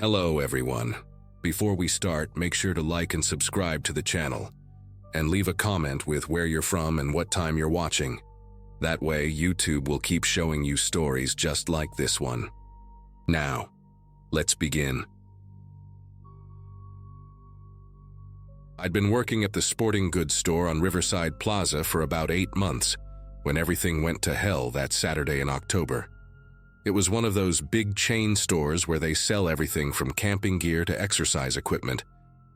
Hello everyone. Before we start, make sure to like and subscribe to the channel, and leave a comment with where you're from and what time you're watching. That way, YouTube will keep showing you stories just like this one. Now, let's begin. I'd been working at the sporting goods store on Riverside Plaza for about 8 months when everything went to hell that Saturday in October. It was one of those big chain stores where they sell everything from camping gear to exercise equipment,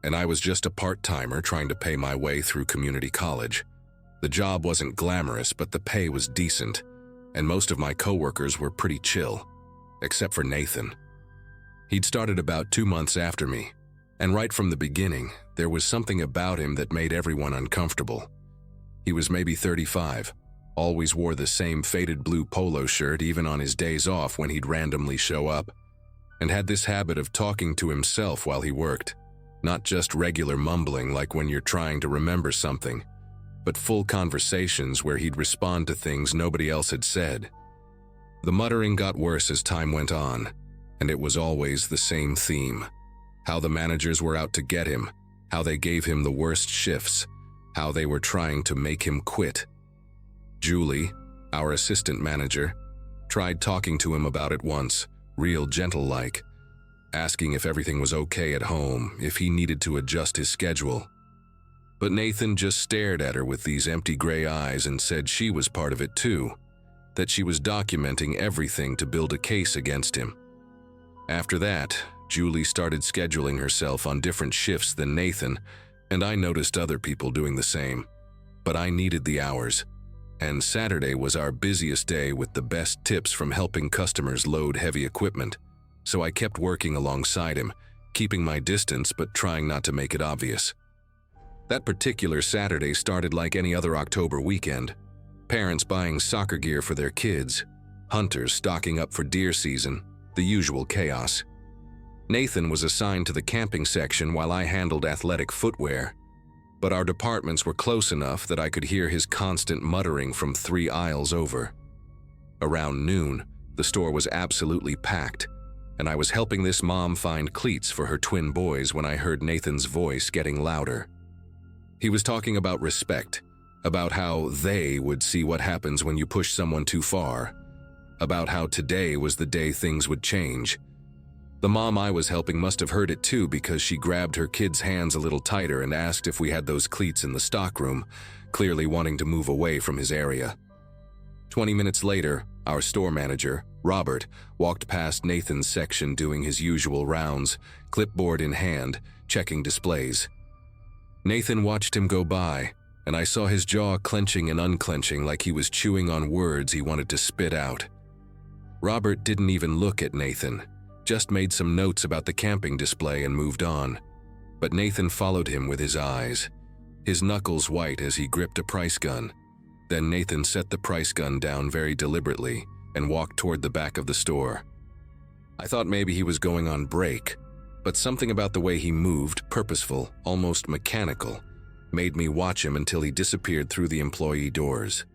and I was just a part-timer trying to pay my way through community college. The job wasn't glamorous, but the pay was decent, and most of my coworkers were pretty chill, except for Nathan. He'd started about 2 months after me, and right from the beginning, there was something about him that made everyone uncomfortable. He was maybe 35, always wore the same faded blue polo shirt even on his days off when he'd randomly show up, and had this habit of talking to himself while he worked. Not just regular mumbling like when you're trying to remember something, but full conversations where he'd respond to things nobody else had said. The muttering got worse as time went on, and it was always the same theme. How the managers were out to get him, how they gave him the worst shifts, how they were trying to make him quit. Julie, our assistant manager, tried talking to him about it once, real gentle-like, asking if everything was okay at home, if he needed to adjust his schedule. But Nathan just stared at her with these empty gray eyes and said she was part of it too, that she was documenting everything to build a case against him. After that, Julie started scheduling herself on different shifts than Nathan, and I noticed other people doing the same. But I needed the hours, and Saturday was our busiest day with the best tips from helping customers load heavy equipment, so I kept working alongside him, keeping my distance but trying not to make it obvious. That particular Saturday started like any other October weekend. Parents buying soccer gear for their kids, hunters stocking up for deer season, the usual chaos. Nathan was assigned to the camping section while I handled athletic footwear, but our departments were close enough that I could hear his constant muttering from 3 aisles over. Around noon, the store was absolutely packed, and I was helping this mom find cleats for her twin boys when I heard Nathan's voice getting louder. He was talking about respect, about how they would see what happens when you push someone too far, about how today was the day things would change. The mom I was helping must have heard it too because she grabbed her kid's hands a little tighter and asked if we had those cleats in the stockroom, clearly wanting to move away from his area. 20 minutes later, our store manager, Robert, walked past Nathan's section doing his usual rounds, clipboard in hand, checking displays. Nathan watched him go by, and I saw his jaw clenching and unclenching like he was chewing on words he wanted to spit out. Robert didn't even look at Nathan, just made some notes about the camping display and moved on. But Nathan followed him with his eyes, his knuckles white as he gripped a price gun. Then Nathan set the price gun down very deliberately and walked toward the back of the store. I thought maybe he was going on break, but something about the way he moved, purposeful, almost mechanical, made me watch him until he disappeared through the employee doors.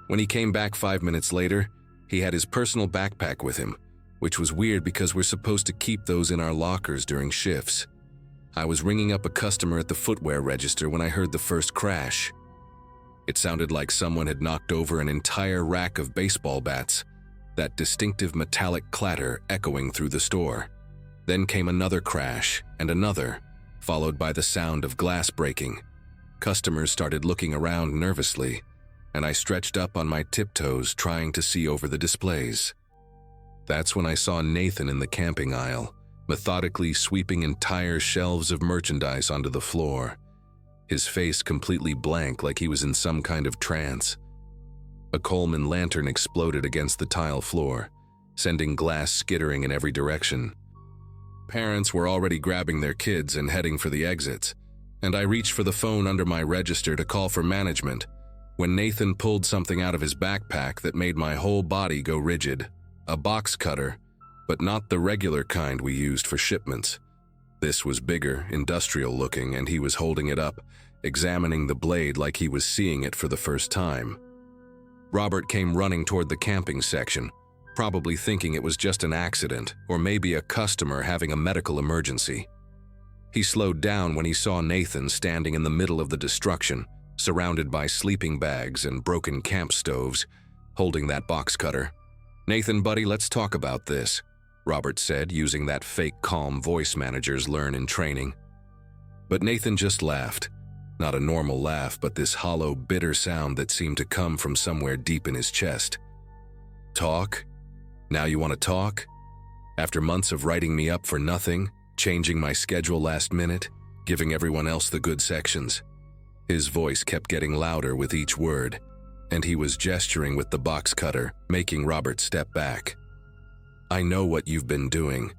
When he came back 5 minutes later, he had his personal backpack with him, which was weird because we're supposed to keep those in our lockers during shifts. I was ringing up a customer at the footwear register when I heard the first crash. It sounded like someone had knocked over an entire rack of baseball bats, that distinctive metallic clatter echoing through the store. Then came another crash and another, followed by the sound of glass breaking. Customers started looking around nervously, and I stretched up on my tiptoes trying to see over the displays. That's when I saw Nathan in the camping aisle, methodically sweeping entire shelves of merchandise onto the floor, his face completely blank like he was in some kind of trance. A Coleman lantern exploded against the tile floor, sending glass skittering in every direction. Parents were already grabbing their kids and heading for the exits, and I reached for the phone under my register to call for management when Nathan pulled something out of his backpack that made my whole body go rigid. A box cutter, but not the regular kind we used for shipments. This was bigger, industrial looking, and he was holding it up, examining the blade like he was seeing it for the first time. Robert came running toward the camping section, probably thinking it was just an accident or maybe a customer having a medical emergency. He slowed down when he saw Nathan standing in the middle of the destruction, surrounded by sleeping bags and broken camp stoves, holding that box cutter. "Nathan, buddy, let's talk about this," Robert said, using that fake calm voice managers learn in training. But Nathan just laughed. Not a normal laugh, but this hollow, bitter sound that seemed to come from somewhere deep in his chest. "Talk? Now you want to talk? After months of writing me up for nothing, changing my schedule last minute, giving everyone else the good sections?" His voice kept getting louder with each word, and he was gesturing with the box cutter, making Robert step back. "I know what you've been doing.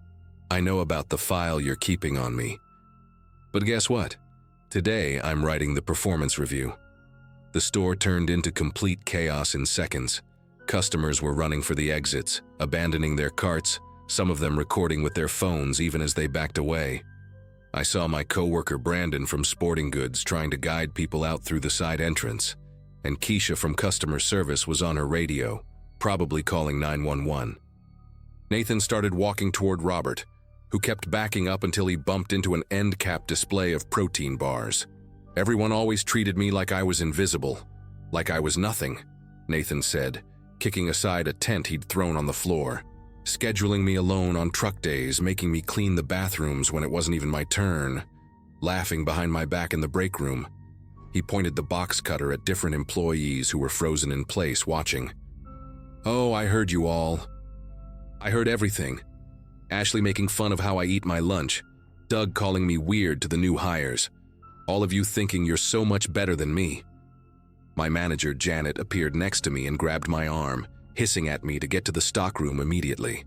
I know about the file you're keeping on me. But guess what? Today I'm writing the performance review." The store turned into complete chaos in seconds. Customers were running for the exits, abandoning their carts, some of them recording with their phones even as they backed away. I saw my coworker Brandon from Sporting Goods trying to guide people out through the side entrance, and Keisha from customer service was on her radio, probably calling 911. Nathan started walking toward Robert, who kept backing up until he bumped into an end cap display of protein bars. "Everyone always treated me like I was invisible, like I was nothing," Nathan said, kicking aside a tent he'd thrown on the floor. "Scheduling me alone on truck days, making me clean the bathrooms when it wasn't even my turn, laughing behind my back in the break room." He pointed the box cutter at different employees who were frozen in place watching. "Oh, I heard you all. I heard everything. Ashley making fun of how I eat my lunch, Doug calling me weird to the new hires, all of you thinking you're so much better than me." My manager, Janet, appeared next to me and grabbed my arm, hissing at me to get to the stockroom immediately.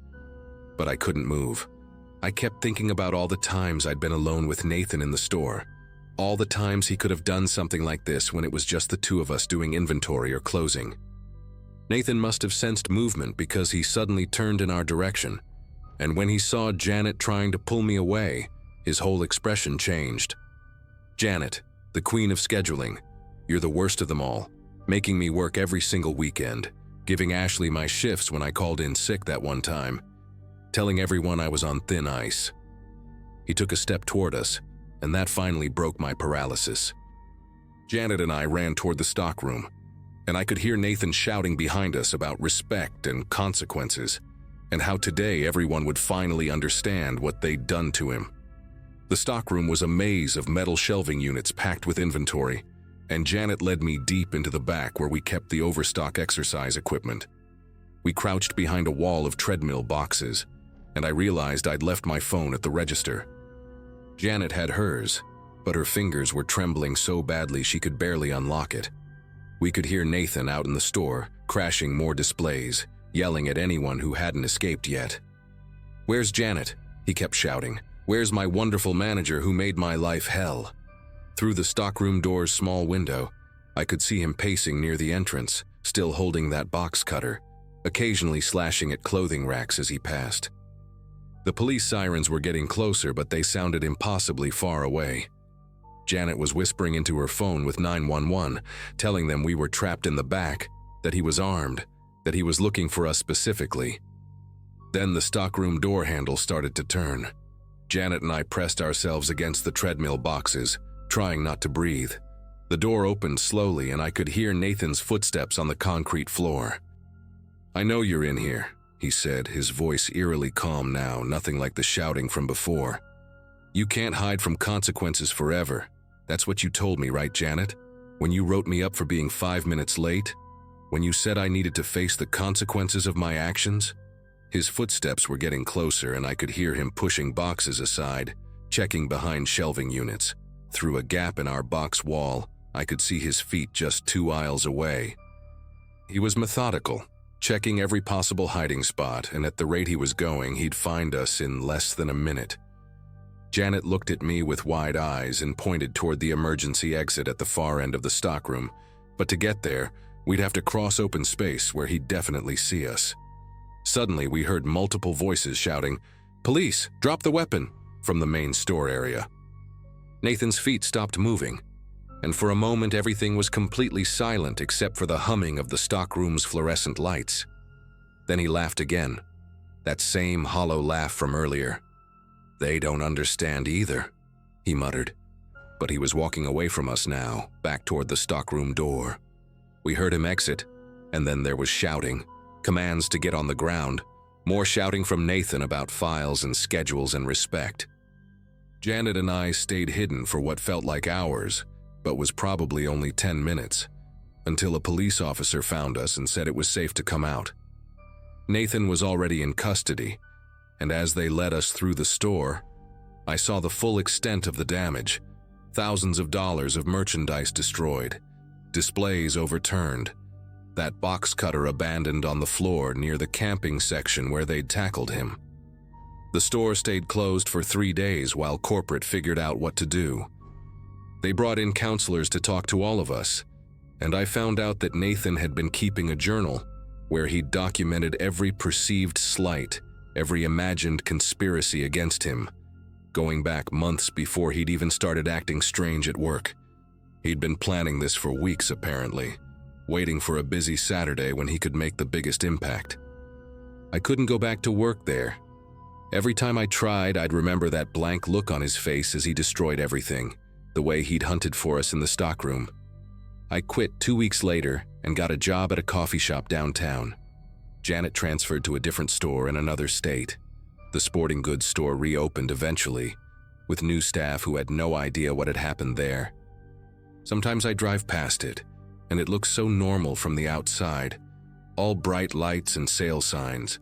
But I couldn't move. I kept thinking about all the times I'd been alone with Nathan in the store, all the times he could have done something like this when it was just the two of us doing inventory or closing. Nathan must have sensed movement because he suddenly turned in our direction, and when he saw Janet trying to pull me away, his whole expression changed. "Janet, the queen of scheduling, you're the worst of them all, making me work every single weekend, giving Ashley my shifts when I called in sick that one time, telling everyone I was on thin ice." He took a step toward us, and that finally broke my paralysis. Janet and I ran toward the stockroom, and I could hear Nathan shouting behind us about respect and consequences, and how today everyone would finally understand what they'd done to him. The stockroom was a maze of metal shelving units packed with inventory, and Janet led me deep into the back where we kept the overstock exercise equipment. We crouched behind a wall of treadmill boxes, and I realized I'd left my phone at the register. Janet had hers, but her fingers were trembling so badly she could barely unlock it. We could hear Nathan out in the store, crashing more displays, yelling at anyone who hadn't escaped yet. "Where's Janet?" he kept shouting. "Where's my wonderful manager who made my life hell?" Through the stockroom door's small window, I could see him pacing near the entrance, still holding that box cutter, occasionally slashing at clothing racks as he passed. The police sirens were getting closer, but they sounded impossibly far away. Janet was whispering into her phone with 911, telling them we were trapped in the back, that he was armed, that he was looking for us specifically. Then the stockroom door handle started to turn. Janet and I pressed ourselves against the treadmill boxes, trying not to breathe. The door opened slowly and I could hear Nathan's footsteps on the concrete floor. "I know you're in here," he said, his voice eerily calm now, nothing like the shouting from before. "You can't hide from consequences forever. That's what you told me, right, Janet? When you wrote me up for being 5 minutes late? When you said I needed to face the consequences of my actions?" His footsteps were getting closer and I could hear him pushing boxes aside, checking behind shelving units. Through a gap in our box wall, I could see his feet just 2 aisles away. He was methodical, checking every possible hiding spot, and at the rate he was going, he'd find us in less than a minute. Janet looked at me with wide eyes and pointed toward the emergency exit at the far end of the stockroom, but to get there, we'd have to cross open space where he'd definitely see us. Suddenly, we heard multiple voices shouting, "Police, drop the weapon," from the main store area. Nathan's feet stopped moving, and for a moment everything was completely silent except for the humming of the stockroom's fluorescent lights. Then he laughed again. That same hollow laugh from earlier. "They don't understand either," he muttered. But he was walking away from us now, back toward the stockroom door. We heard him exit, and then there was shouting, commands to get on the ground, more shouting from Nathan about files and schedules and respect. Janet and I stayed hidden for what felt like hours, but was probably only 10 minutes, until a police officer found us and said it was safe to come out. Nathan was already in custody, and as they led us through the store, I saw the full extent of the damage. Thousands of dollars of merchandise destroyed, displays overturned, that box cutter abandoned on the floor near the camping section where they'd tackled him. The store stayed closed for 3 days while corporate figured out what to do. They brought in counselors to talk to all of us, and I found out that Nathan had been keeping a journal where he'd documented every perceived slight, every imagined conspiracy against him, going back months before he'd even started acting strange at work. He'd been planning this for weeks, apparently, waiting for a busy Saturday when he could make the biggest impact. I couldn't go back to work there. Every time I tried, I'd remember that blank look on his face as he destroyed everything, the way he'd hunted for us in the stockroom. I quit 2 weeks later and got a job at a coffee shop downtown. Janet transferred to a different store in another state. The sporting goods store reopened eventually, with new staff who had no idea what had happened there. Sometimes I drive past it, and it looks so normal from the outside, all bright lights and sale signs,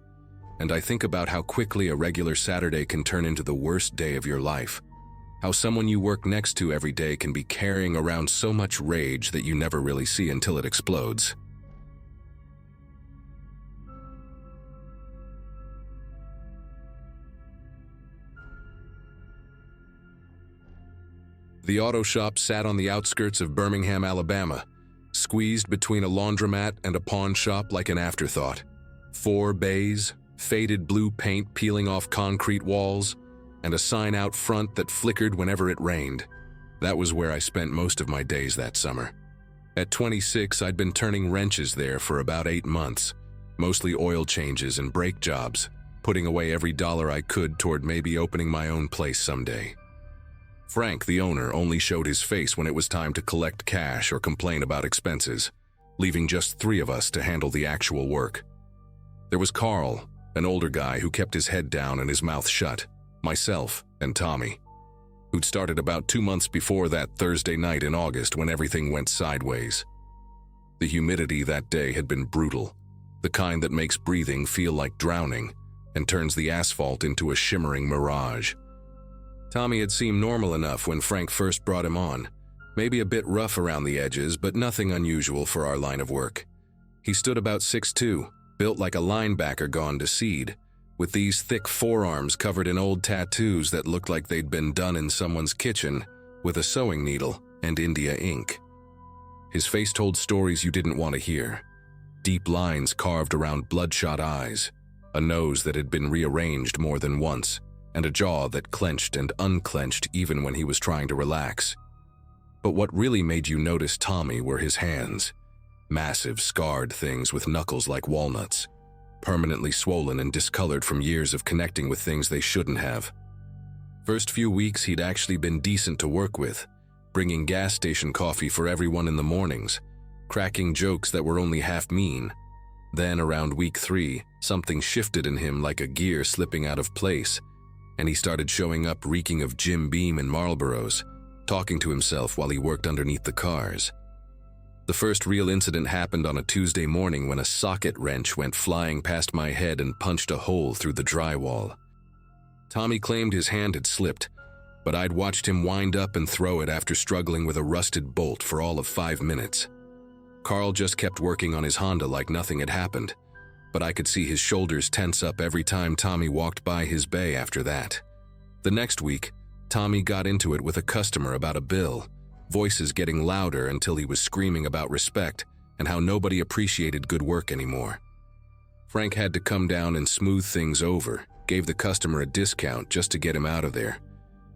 and I think about how quickly a regular Saturday can turn into the worst day of your life. How someone you work next to every day can be carrying around so much rage that you never really see until it explodes. The auto shop sat on the outskirts of Birmingham, Alabama, squeezed between a laundromat and a pawn shop like an afterthought. 4 bays, faded blue paint peeling off concrete walls, and a sign out front that flickered whenever it rained. That was where I spent most of my days that summer. At 26, I'd been turning wrenches there for about 8 months, mostly oil changes and brake jobs, putting away every dollar I could toward maybe opening my own place someday. Frank, the owner, only showed his face when it was time to collect cash or complain about expenses, leaving just 3 of us to handle the actual work. There was Carl, an older guy who kept his head down and his mouth shut, myself, and Tommy, who'd started about 2 months before that Thursday night in August when everything went sideways. The humidity that day had been brutal, the kind that makes breathing feel like drowning and turns the asphalt into a shimmering mirage. Tommy had seemed normal enough when Frank first brought him on, maybe a bit rough around the edges, but nothing unusual for our line of work. He stood about 6'2", built like a linebacker gone to seed, with these thick forearms covered in old tattoos that looked like they'd been done in someone's kitchen with a sewing needle and India ink. His face told stories you didn't want to hear. Deep lines carved around bloodshot eyes, a nose that had been rearranged more than once, and a jaw that clenched and unclenched even when he was trying to relax. But what really made you notice Tommy were his hands. Massive, scarred things with knuckles like walnuts, permanently swollen and discolored from years of connecting with things they shouldn't have. First few weeks he'd actually been decent to work with, bringing gas station coffee for everyone in the mornings, cracking jokes that were only half mean. Then around week 3, something shifted in him like a gear slipping out of place, and he started showing up reeking of Jim Beam and Marlboros, talking to himself while he worked underneath the cars. The first real incident happened on a Tuesday morning when a socket wrench went flying past my head and punched a hole through the drywall. Tommy claimed his hand had slipped, but I'd watched him wind up and throw it after struggling with a rusted bolt for all of 5 minutes. Carl just kept working on his Honda like nothing had happened, but I could see his shoulders tense up every time Tommy walked by his bay after that. The next week, Tommy got into it with a customer about a bill, voices getting louder until he was screaming about respect and how nobody appreciated good work anymore. Frank had to come down and smooth things over, gave the customer a discount just to get him out of there.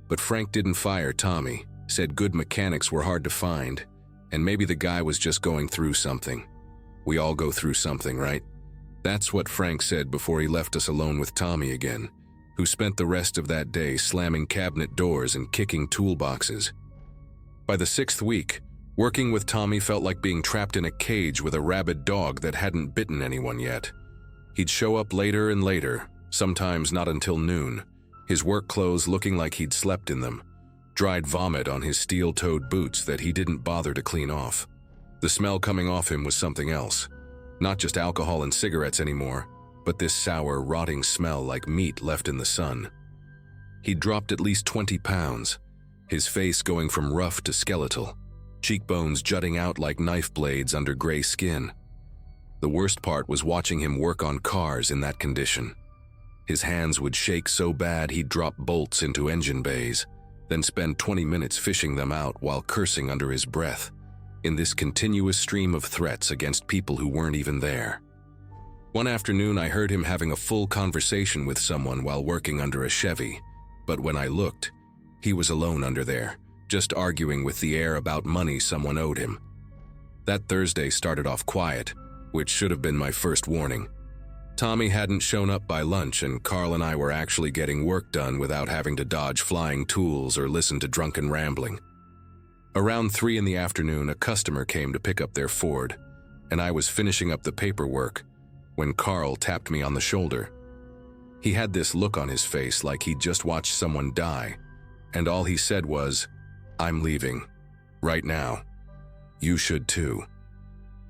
But Frank didn't fire Tommy, said good mechanics were hard to find, and maybe the guy was just going through something. We all go through something, right? That's what Frank said before he left us alone with Tommy again, who spent the rest of that day slamming cabinet doors and kicking toolboxes. By the 6th week, working with Tommy felt like being trapped in a cage with a rabid dog that hadn't bitten anyone yet. He'd show up later and later, sometimes not until noon, his work clothes looking like he'd slept in them, dried vomit on his steel-toed boots that he didn't bother to clean off. The smell coming off him was something else. Not just alcohol and cigarettes anymore, but this sour, rotting smell like meat left in the sun. He'd dropped at least 20 pounds, his face going from rough to skeletal, cheekbones jutting out like knife blades under gray skin. The worst part was watching him work on cars in that condition. His hands would shake so bad he'd drop bolts into engine bays, then spend 20 minutes fishing them out while cursing under his breath, in this continuous stream of threats against people who weren't even there. One afternoon, I heard him having a full conversation with someone while working under a Chevy, but when I looked, he was alone under there, just arguing with the air about money someone owed him. That Thursday started off quiet, which should have been my first warning. Tommy hadn't shown up by lunch, and Carl and I were actually getting work done without having to dodge flying tools or listen to drunken rambling. Around 3 in the afternoon, a customer came to pick up their Ford, and I was finishing up the paperwork when Carl tapped me on the shoulder. He had this look on his face like he'd just watched someone die, and all he said was, "I'm leaving. Right now. You should too."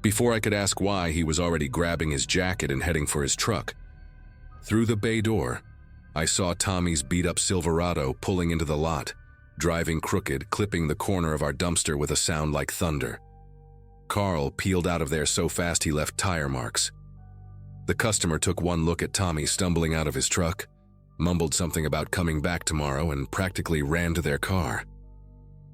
Before I could ask why, he was already grabbing his jacket and heading for his truck. Through the bay door, I saw Tommy's beat-up Silverado pulling into the lot, driving crooked, clipping the corner of our dumpster with a sound like thunder. Carl peeled out of there so fast he left tire marks. The customer took one look at Tommy stumbling out of his truck, mumbled something about coming back tomorrow, and practically ran to their car.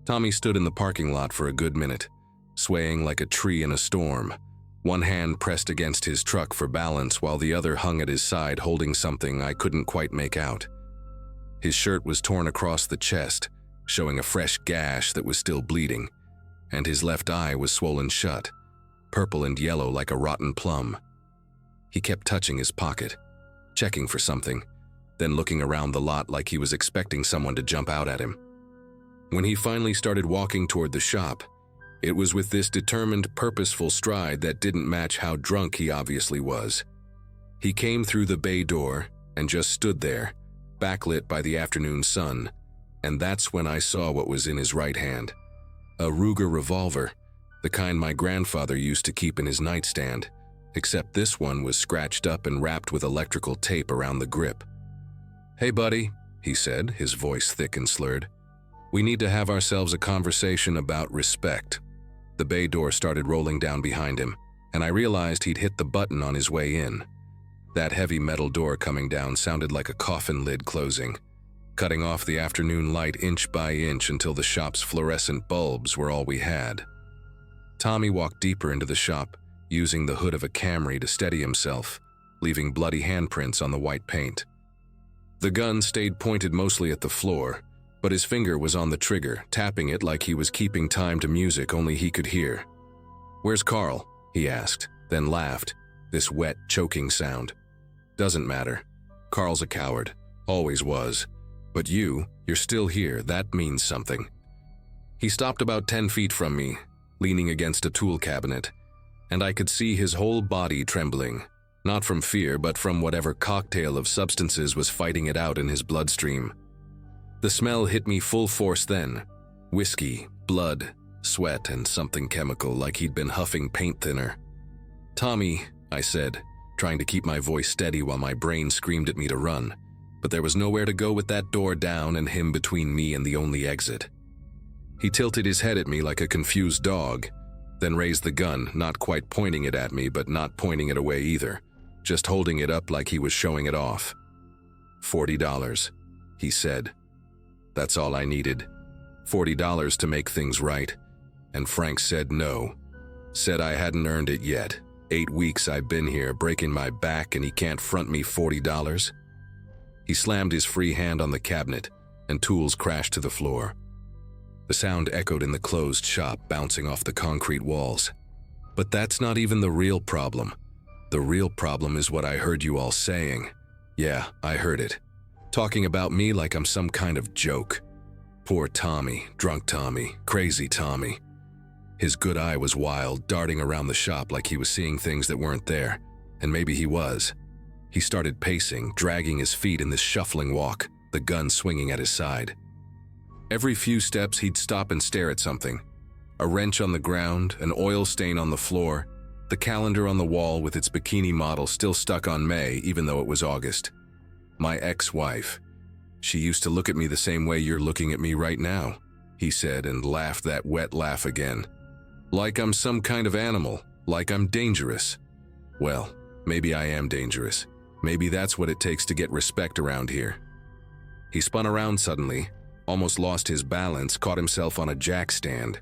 Tommy stood in the parking lot for a good minute, swaying like a tree in a storm, one hand pressed against his truck for balance while the other hung at his side holding something I couldn't quite make out. His shirt was torn across the chest, showing a fresh gash that was still bleeding, and his left eye was swollen shut, purple and yellow like a rotten plum. He kept touching his pocket, checking for something, then looking around the lot like he was expecting someone to jump out at him. When he finally started walking toward the shop, it was with this determined, purposeful stride that didn't match how drunk he obviously was. He came through the bay door and just stood there, backlit by the afternoon sun, and that's when I saw what was in his right hand. A Ruger revolver, the kind my grandfather used to keep in his nightstand, except this one was scratched up and wrapped with electrical tape around the grip. "Hey buddy," he said, his voice thick and slurred. "We need to have ourselves a conversation about respect." The bay door started rolling down behind him, and I realized he'd hit the button on his way in. That heavy metal door coming down sounded like a coffin lid closing, cutting off the afternoon light inch by inch until the shop's fluorescent bulbs were all we had. Tommy walked deeper into the shop, using the hood of a Camry to steady himself, leaving bloody handprints on the white paint. The gun stayed pointed mostly at the floor, but his finger was on the trigger, tapping it like he was keeping time to music only he could hear. "Where's Carl?" he asked, then laughed, this wet, choking sound. "Doesn't matter. Carl's a coward. Always was. But you're still here. That means something." He stopped about 10 feet from me, leaning against a tool cabinet, and I could see his whole body trembling, not from fear but from whatever cocktail of substances was fighting it out in his bloodstream. The smell hit me full force then. Whiskey, blood, sweat, and something chemical like he'd been huffing paint thinner. "Tommy," I said, trying to keep my voice steady while my brain screamed at me to run, but there was nowhere to go with that door down and him between me and the only exit. He tilted his head at me like a confused dog, then raised the gun, not quite pointing it at me but not pointing it away either, just holding it up like he was showing it off. $40, he said. That's all I needed. $40 to make things right. And Frank said no. Said I hadn't earned it yet. 8 weeks I've been here breaking my back and he can't front me $40. He slammed his free hand on the cabinet and tools crashed to the floor. The sound echoed in the closed shop, bouncing off the concrete walls. But that's not even the real problem. The real problem is what I heard you all saying. Yeah, I heard it. Talking about me like I'm some kind of joke. Poor Tommy, drunk Tommy, crazy Tommy. His good eye was wild, darting around the shop like he was seeing things that weren't there. And maybe he was. He started pacing, dragging his feet in this shuffling walk, the gun swinging at his side. Every few steps he'd stop and stare at something. A wrench on the ground, an oil stain on the floor, the calendar on the wall with its bikini model still stuck on May even though it was August. My ex-wife. She used to look at me the same way you're looking at me right now, he said and laughed that wet laugh again. Like I'm some kind of animal, like I'm dangerous. Well, maybe I am dangerous. Maybe that's what it takes to get respect around here. He spun around suddenly, almost lost his balance, caught himself on a jack stand.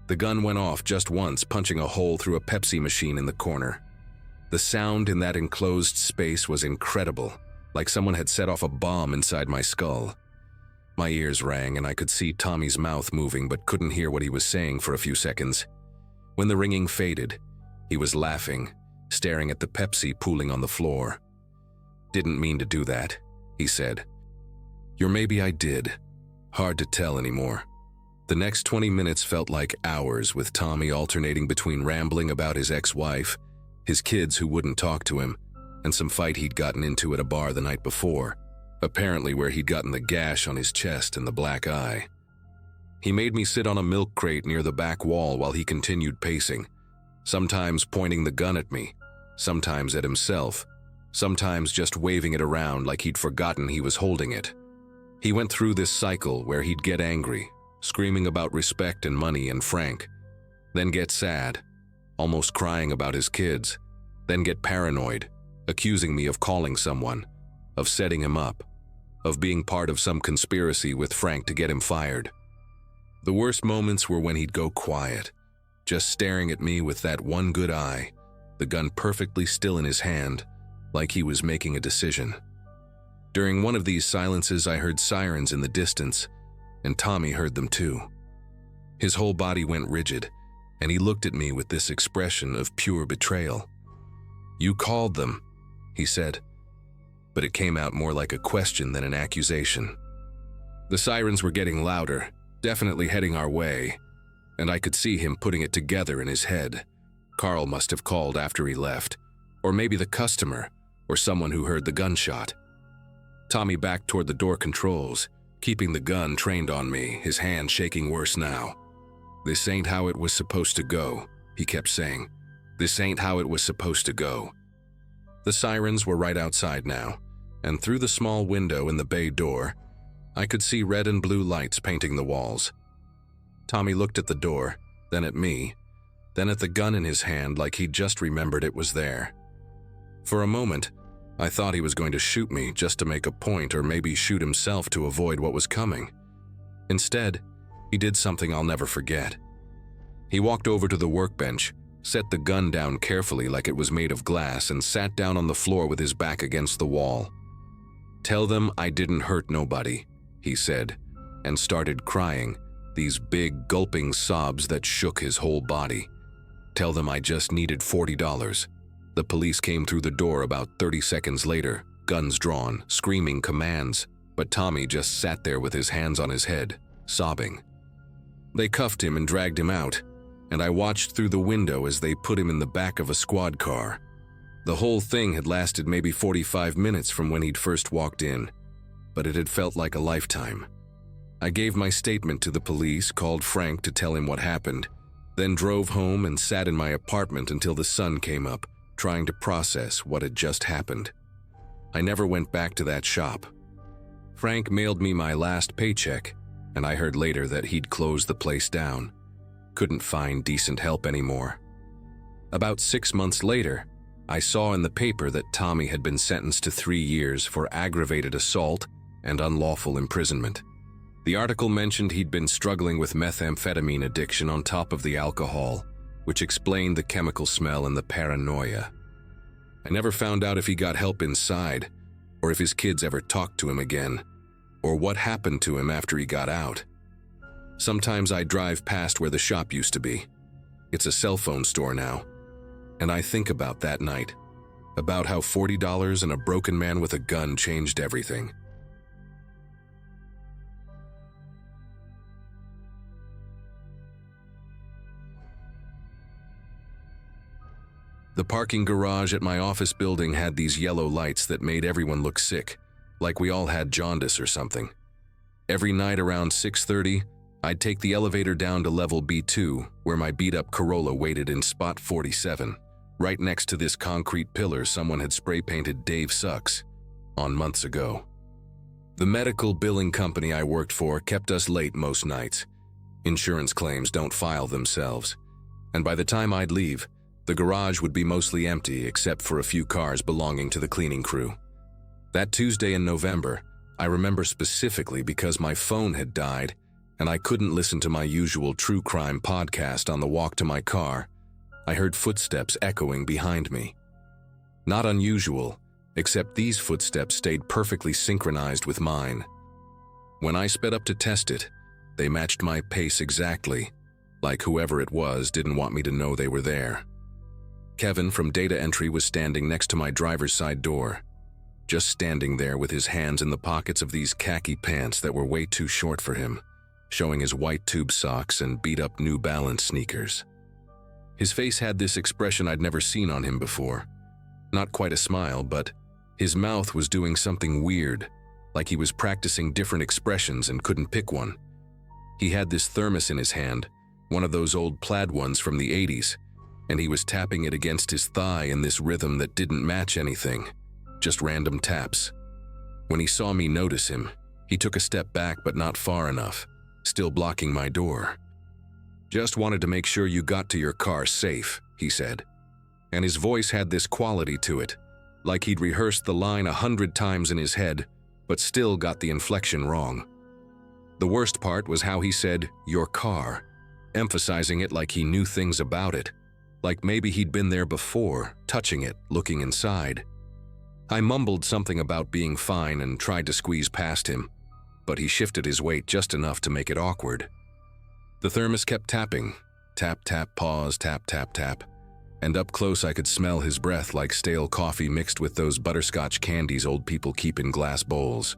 The gun went off just once, punching a hole through a Pepsi machine in the corner. The sound in that enclosed space was incredible, like someone had set off a bomb inside my skull. My ears rang and I could see Tommy's mouth moving but couldn't hear what he was saying for a few seconds. When the ringing faded, he was laughing, staring at the Pepsi pooling on the floor. Didn't mean to do that, he said. Or maybe I did. Hard to tell anymore. The next 20 minutes felt like hours, with Tommy alternating between rambling about his ex-wife, his kids who wouldn't talk to him, and some fight he'd gotten into at a bar the night before, apparently where he'd gotten the gash on his chest and the black eye. He made me sit on a milk crate near the back wall while he continued pacing, sometimes pointing the gun at me, sometimes at himself, sometimes just waving it around like he'd forgotten he was holding it. He went through this cycle where he'd get angry, screaming about respect and money and Frank, then get sad, almost crying about his kids, then get paranoid, accusing me of calling someone, of setting him up, of being part of some conspiracy with Frank to get him fired. The worst moments were when he'd go quiet, just staring at me with that one good eye, the gun perfectly still in his hand, like he was making a decision. During one of these silences, I heard sirens in the distance, and Tommy heard them too. His whole body went rigid, and he looked at me with this expression of pure betrayal. "You called them," he said, but it came out more like a question than an accusation. The sirens were getting louder, definitely heading our way, and I could see him putting it together in his head. Carl must have called after he left, or maybe the customer, or someone who heard the gunshot. Tommy backed toward the door controls, keeping the gun trained on me, his hand shaking worse now. "This ain't how it was supposed to go," he kept saying. "This ain't how it was supposed to go." The sirens were right outside now, and through the small window in the bay door, I could see red and blue lights painting the walls. Tommy looked at the door, then at me, then at the gun in his hand like he'd just remembered it was there. For a moment, I thought he was going to shoot me just to make a point, or maybe shoot himself to avoid what was coming. Instead, he did something I'll never forget. He walked over to the workbench, set the gun down carefully like it was made of glass, and sat down on the floor with his back against the wall. "Tell them I didn't hurt nobody," he said, and started crying, these big gulping sobs that shook his whole body. "Tell them I just needed $40. The police came through the door about 30 seconds later, guns drawn, screaming commands, but Tommy just sat there with his hands on his head, sobbing. They cuffed him and dragged him out, and I watched through the window as they put him in the back of a squad car. The whole thing had lasted maybe 45 minutes from when he'd first walked in, but it had felt like a lifetime. I gave my statement to the police, called Frank to tell him what happened, then drove home and sat in my apartment until the sun came up, trying to process what had just happened. I never went back to that shop. Frank mailed me my last paycheck, and I heard later that he'd closed the place down. Couldn't find decent help anymore. About 6 months later, I saw in the paper that Tommy had been sentenced to 3 years for aggravated assault and unlawful imprisonment. The article mentioned he'd been struggling with methamphetamine addiction on top of the alcohol, which explained the chemical smell and the paranoia. I never found out if he got help inside, or if his kids ever talked to him again, or what happened to him after he got out. Sometimes I drive past where the shop used to be. It's a cell phone store now, and I think about that night, about how $40 and a broken man with a gun changed everything. The parking garage at my office building had these yellow lights that made everyone look sick, like we all had jaundice or something. Every night around 6:30, I'd take the elevator down to level B2, where my beat-up Corolla waited in spot 47, right next to this concrete pillar someone had spray-painted "Dave Sucks" on months ago. The medical billing company I worked for kept us late most nights. Insurance claims don't file themselves, and by the time I'd leave, the garage would be mostly empty except for a few cars belonging to the cleaning crew. That Tuesday in November, I remember specifically because my phone had died and I couldn't listen to my usual true crime podcast on the walk to my car. I heard footsteps echoing behind me. Not unusual, except these footsteps stayed perfectly synchronized with mine. When I sped up to test it, they matched my pace exactly, like whoever it was didn't want me to know they were there. Kevin from data entry was standing next to my driver's side door, just standing there with his hands in the pockets of these khaki pants that were way too short for him, showing his white tube socks and beat-up New Balance sneakers. His face had this expression I'd never seen on him before. Not quite a smile, but his mouth was doing something weird, like he was practicing different expressions and couldn't pick one. He had this thermos in his hand, one of those old plaid ones from the 80s, and he was tapping it against his thigh in this rhythm that didn't match anything, just random taps. When he saw me notice him, he took a step back but not far enough, still blocking my door. "Just wanted to make sure you got to your car safe," he said. And his voice had this quality to it, like he'd rehearsed the line 100 times in his head, but still got the inflection wrong. The worst part was how he said, "your car," emphasizing it like he knew things about it, like maybe he'd been there before, touching it, looking inside. I mumbled something about being fine and tried to squeeze past him, but he shifted his weight just enough to make it awkward. The thermos kept tapping. Tap, tap, pause, tap, tap, tap. And up close I could smell his breath like stale coffee mixed with those butterscotch candies old people keep in glass bowls.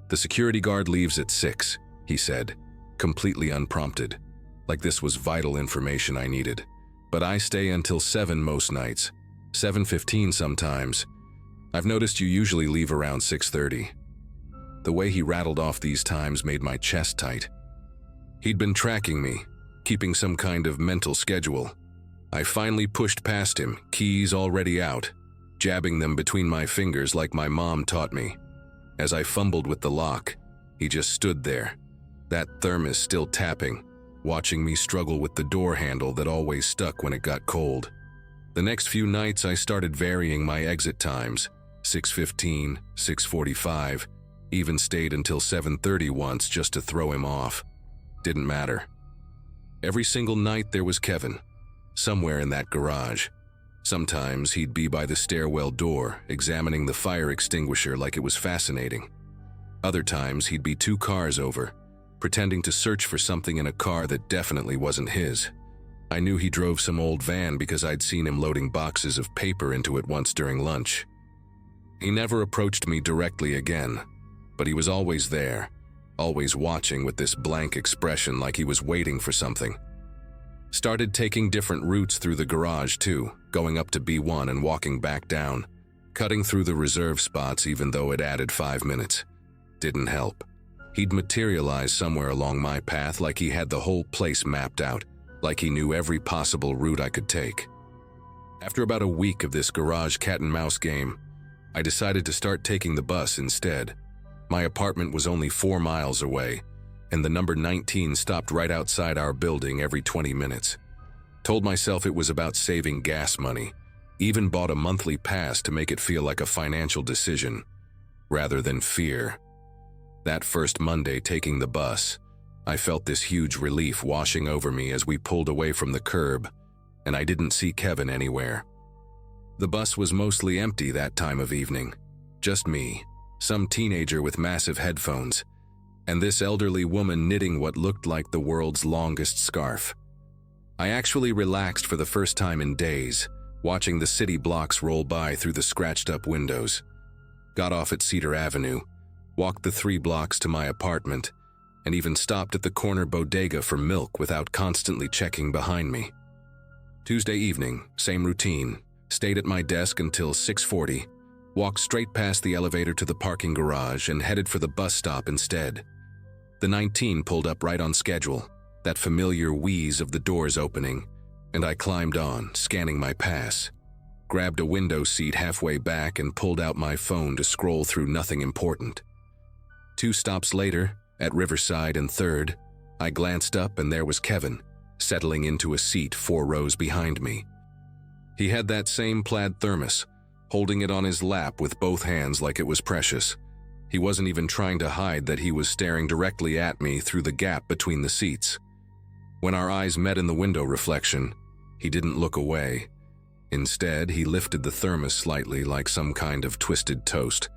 "The security guard leaves at 6, he said, completely unprompted, like this was vital information I needed. "But I stay until 7 most nights, 7:15 sometimes. I've noticed you usually leave around 6:30. The way he rattled off these times made my chest tight. He'd been tracking me, keeping some kind of mental schedule. I finally pushed past him, keys already out, jabbing them between my fingers like my mom taught me. As I fumbled with the lock, he just stood there, that thermos still tapping, watching me struggle with the door handle that always stuck when it got cold. The next few nights I started varying my exit times, 6:15, 6:45, even stayed until 7:30 once just to throw him off. Didn't matter. Every single night there was Kevin, somewhere in that garage. Sometimes he'd be by the stairwell door, examining the fire extinguisher like it was fascinating. Other times he'd be 2 cars over, pretending to search for something in a car that definitely wasn't his. I knew he drove some old van because I'd seen him loading boxes of paper into it once during lunch. He never approached me directly again, but he was always there, always watching with this blank expression like he was waiting for something. Started taking different routes through the garage too, going up to B1 and walking back down, cutting through the reserve spots even though it added 5 minutes. Didn't help. He'd materialize somewhere along my path like he had the whole place mapped out, like he knew every possible route I could take. After about a week of this garage cat-and-mouse game, I decided to start taking the bus instead. My apartment was only 4 miles away, and the number 19 stopped right outside our building every 20 minutes. Told myself it was about saving gas money, even bought a monthly pass to make it feel like a financial decision, rather than fear. That first Monday taking the bus, I felt this huge relief washing over me as we pulled away from the curb, and I didn't see Kevin anywhere. The bus was mostly empty that time of evening. Just me, some teenager with massive headphones, and this elderly woman knitting what looked like the world's longest scarf. I actually relaxed for the first time in days, watching the city blocks roll by through the scratched-up windows. Got off at Cedar Avenue, walked the 3 blocks to my apartment, and even stopped at the corner bodega for milk without constantly checking behind me. Tuesday evening, same routine. Stayed at my desk until 6:40, walked straight past the elevator to the parking garage and headed for the bus stop instead. The 19 pulled up right on schedule, that familiar wheeze of the doors opening, and I climbed on, scanning my pass. Grabbed a window seat halfway back and pulled out my phone to scroll through nothing important. 2 stops later, at Riverside and 3rd, I glanced up and there was Kevin, settling into a seat 4 rows behind me. He had that same plaid thermos, holding it on his lap with both hands like it was precious. He wasn't even trying to hide that he was staring directly at me through the gap between the seats. When our eyes met in the window reflection, he didn't look away. Instead, he lifted the thermos slightly like some kind of twisted toast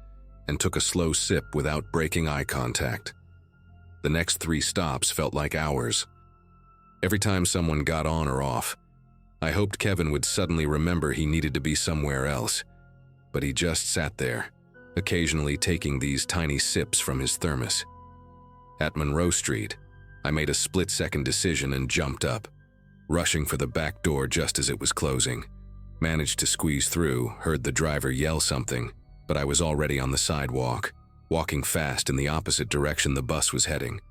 and took a slow sip without breaking eye contact. The next 3 stops felt like hours. Every time someone got on or off, I hoped Kevin would suddenly remember he needed to be somewhere else, but he just sat there, occasionally taking these tiny sips from his thermos. At Monroe Street, I made a split-second decision and jumped up, rushing for the back door just as it was closing. Managed to squeeze through, heard the driver yell something, but I was already on the sidewalk, walking fast in the opposite direction the bus was heading.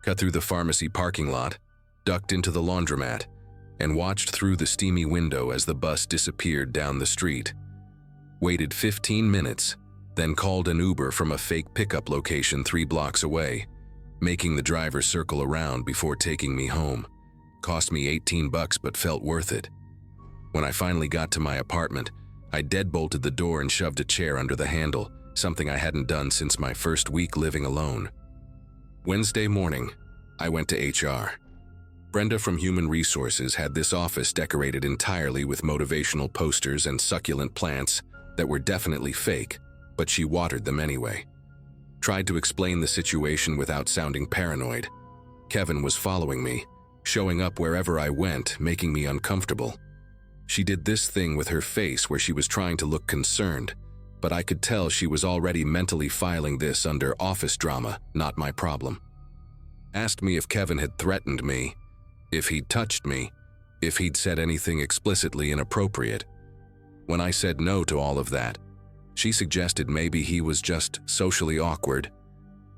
Cut through the pharmacy parking lot, ducked into the laundromat, and watched through the steamy window as the bus disappeared down the street. Waited 15 minutes, then called an Uber from a fake pickup location 3 blocks away, making the driver circle around before taking me home. Cost me $18 but felt worth it. When I finally got to my apartment, I deadbolted the door and shoved a chair under the handle, something I hadn't done since my first week living alone. Wednesday morning, I went to HR. Brenda from Human Resources had this office decorated entirely with motivational posters and succulent plants that were definitely fake, but she watered them anyway. Tried to explain the situation without sounding paranoid. Kevin was following me, showing up wherever I went, making me uncomfortable. She did this thing with her face where she was trying to look concerned, but I could tell she was already mentally filing this under office drama, not my problem. Asked me if Kevin had threatened me, if he'd touched me, if he'd said anything explicitly inappropriate. When I said no to all of that, she suggested maybe he was just socially awkward.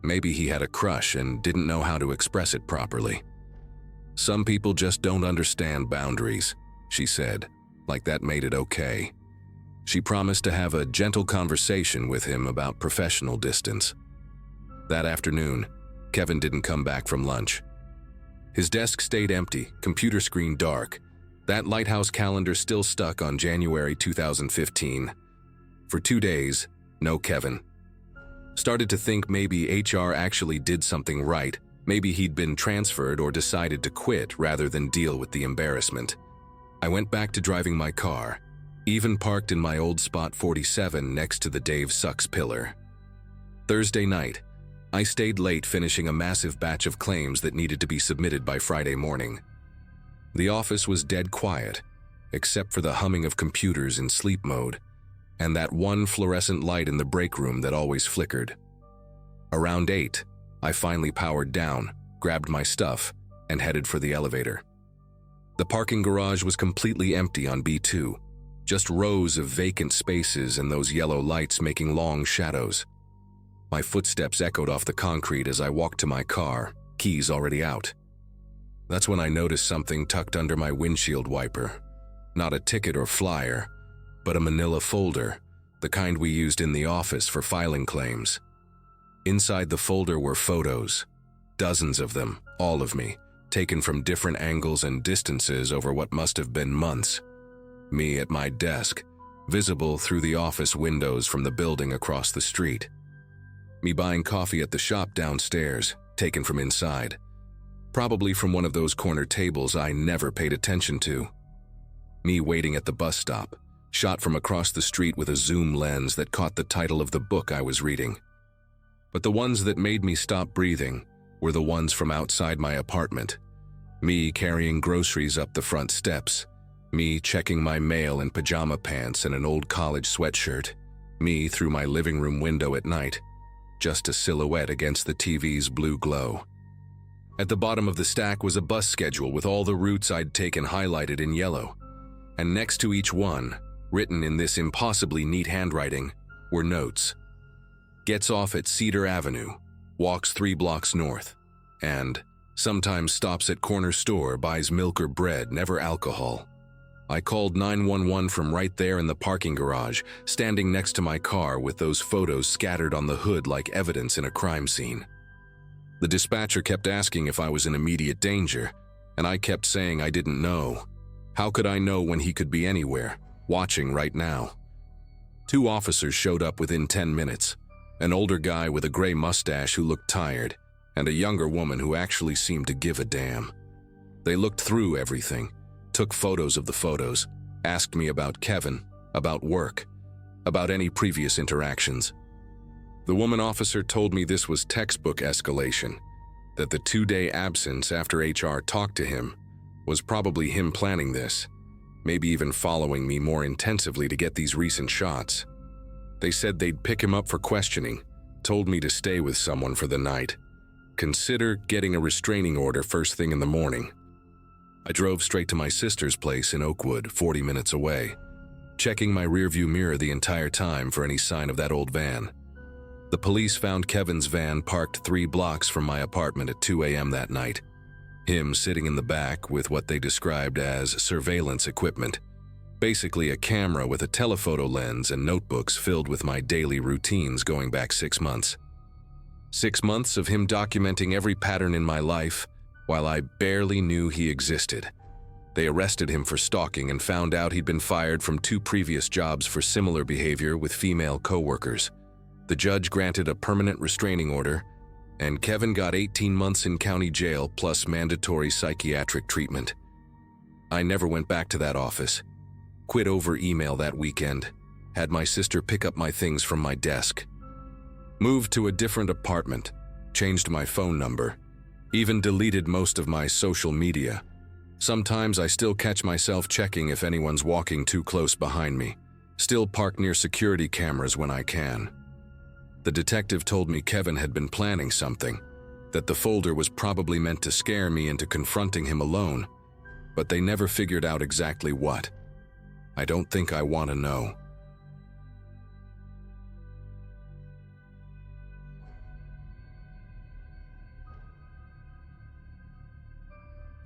Maybe he had a crush and didn't know how to express it properly. Some people just don't understand boundaries, she said, like that made it okay. She promised to have a gentle conversation with him about professional distance. That afternoon, Kevin didn't come back from lunch. His desk stayed empty, computer screen dark, that lighthouse calendar still stuck on January 2015. For 2 days, no Kevin. Started to think maybe HR actually did something right, maybe he'd been transferred or decided to quit rather than deal with the embarrassment. I went back to driving my car, even parked in my old spot 47 next to the Dave Sucks pillar. Thursday night, I stayed late finishing a massive batch of claims that needed to be submitted by Friday morning. The office was dead quiet, except for the humming of computers in sleep mode, and that one fluorescent light in the break room that always flickered. Around 8, I finally powered down, grabbed my stuff, and headed for the elevator. The parking garage was completely empty on B2, just rows of vacant spaces and those yellow lights making long shadows. My footsteps echoed off the concrete as I walked to my car, keys already out. That's when I noticed something tucked under my windshield wiper. Not a ticket or flyer, but a manila folder, the kind we used in the office for filing claims. Inside the folder were photos, dozens of them, all of me, taken from different angles and distances over what must have been months. Me at my desk, visible through the office windows from the building across the street. Me buying coffee at the shop downstairs, taken from inside. Probably from one of those corner tables I never paid attention to. Me waiting at the bus stop, shot from across the street with a zoom lens that caught the title of the book I was reading. But the ones that made me stop breathing were the ones from outside my apartment. Me carrying groceries up the front steps, Me checking my mail in pajama pants and an old college sweatshirt. Me through my living room window at night, just a silhouette against the TV's blue glow. At the bottom of the stack was a bus schedule with all the routes I'd taken highlighted in yellow. And next to each one, written in this impossibly neat handwriting, were notes. Gets off at Cedar Avenue, walks 3 blocks north, and sometimes stops at corner store, buys milk or bread, never alcohol. I called 911 from right there in the parking garage, standing next to my car with those photos scattered on the hood like evidence in a crime scene. The dispatcher kept asking if I was in immediate danger, and I kept saying I didn't know. How could I know when he could be anywhere, watching right now? 2 officers showed up within 10 minutes, an older guy with a gray mustache who looked tired, and a younger woman who actually seemed to give a damn. They looked through everything, took photos of the photos, asked me about Kevin, about work, about any previous interactions. The woman officer told me this was textbook escalation, that the 2-day absence after HR talked to him was probably him planning this, maybe even following me more intensively to get these recent shots. They said they'd pick him up for questioning, told me to stay with someone for the night. Consider getting a restraining order first thing in the morning. I drove straight to my sister's place in Oakwood, 40 minutes away, checking my rearview mirror the entire time for any sign of that old van. The police found Kevin's van parked 3 blocks from my apartment at 2 a.m. that night. Him sitting in the back with what they described as surveillance equipment, basically a camera with a telephoto lens and notebooks filled with my daily routines going back 6 months. 6 months of him documenting every pattern in my life, while I barely knew he existed. They arrested him for stalking and found out he'd been fired from 2 previous jobs for similar behavior with female coworkers. The judge granted a permanent restraining order, and Kevin got 18 months in county jail plus mandatory psychiatric treatment. I never went back to that office. Quit over email that weekend. Had my sister pick up my things from my desk. Moved to a different apartment. Changed my phone number. Even deleted most of my social media. Sometimes I still catch myself checking if anyone's walking too close behind me. Still park near security cameras when I can. The detective told me Kevin had been planning something, that the folder was probably meant to scare me into confronting him alone, but they never figured out exactly what. I don't think I want to know.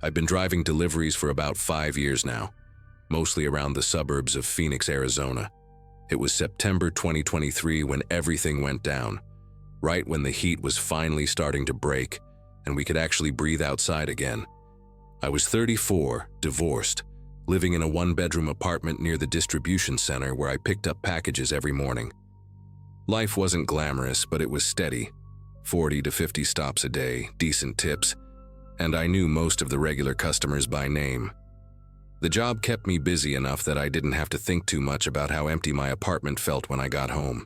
I've been driving deliveries for about 5 years now, mostly around the suburbs of Phoenix, Arizona. It was September 2023 when everything went down, right when the heat was finally starting to break and we could actually breathe outside again. I was 34, divorced, living in a 1-bedroom apartment near the distribution center where I picked up packages every morning. Life wasn't glamorous, but it was steady. 40 to 50 stops a day, decent tips, and I knew most of the regular customers by name. The job kept me busy enough that I didn't have to think too much about how empty my apartment felt when I got home.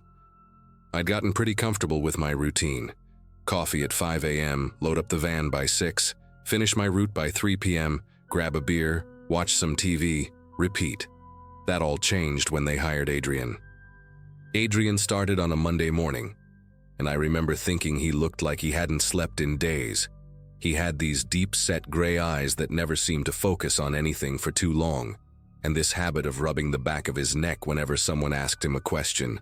I'd gotten pretty comfortable with my routine. Coffee at 5 a.m., load up the van by 6, finish my route by 3 p.m., grab a beer, watch some TV, repeat. That all changed when they hired Adrian. Adrian started on a Monday morning, and I remember thinking he looked like he hadn't slept in days. He had these deep-set gray eyes that never seemed to focus on anything for too long, and this habit of rubbing the back of his neck whenever someone asked him a question.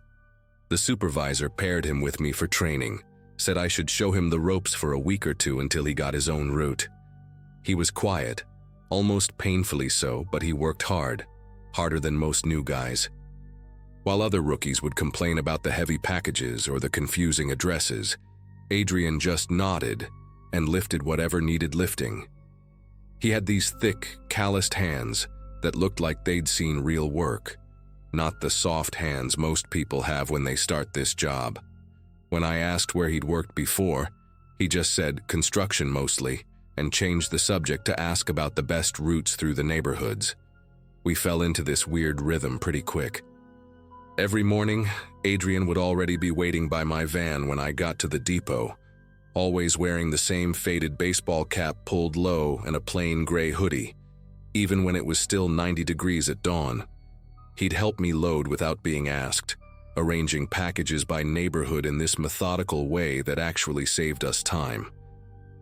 The supervisor paired him with me for training, said I should show him the ropes for a week or 2 until he got his own route. He was quiet, almost painfully so, but he worked hard, harder than most new guys. While other rookies would complain about the heavy packages or the confusing addresses, Adrian just nodded and lifted whatever needed lifting. He had these thick, calloused hands that looked like they'd seen real work, not the soft hands most people have when they start this job. When I asked where he'd worked before, he just said construction mostly, and changed the subject to ask about the best routes through the neighborhoods. We fell into this weird rhythm pretty quick. Every morning, Adrian would already be waiting by my van when I got to the depot, always wearing the same faded baseball cap pulled low and a plain gray hoodie. even when it was still 90 degrees at dawn. He'd help me load without being asked, arranging packages by neighborhood in this methodical way that actually saved us time.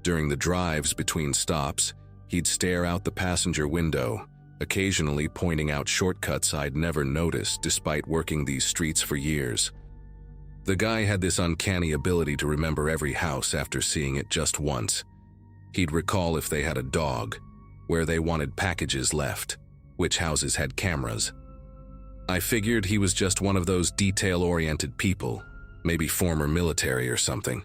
During the drives between stops, he'd stare out the passenger window, occasionally pointing out shortcuts I'd never noticed despite working these streets for years. The guy had this uncanny ability to remember every house after seeing it just once. He'd recall if they had a dog, where they wanted packages left, which houses had cameras. I figured he was just one of those detail-oriented people, maybe former military or something.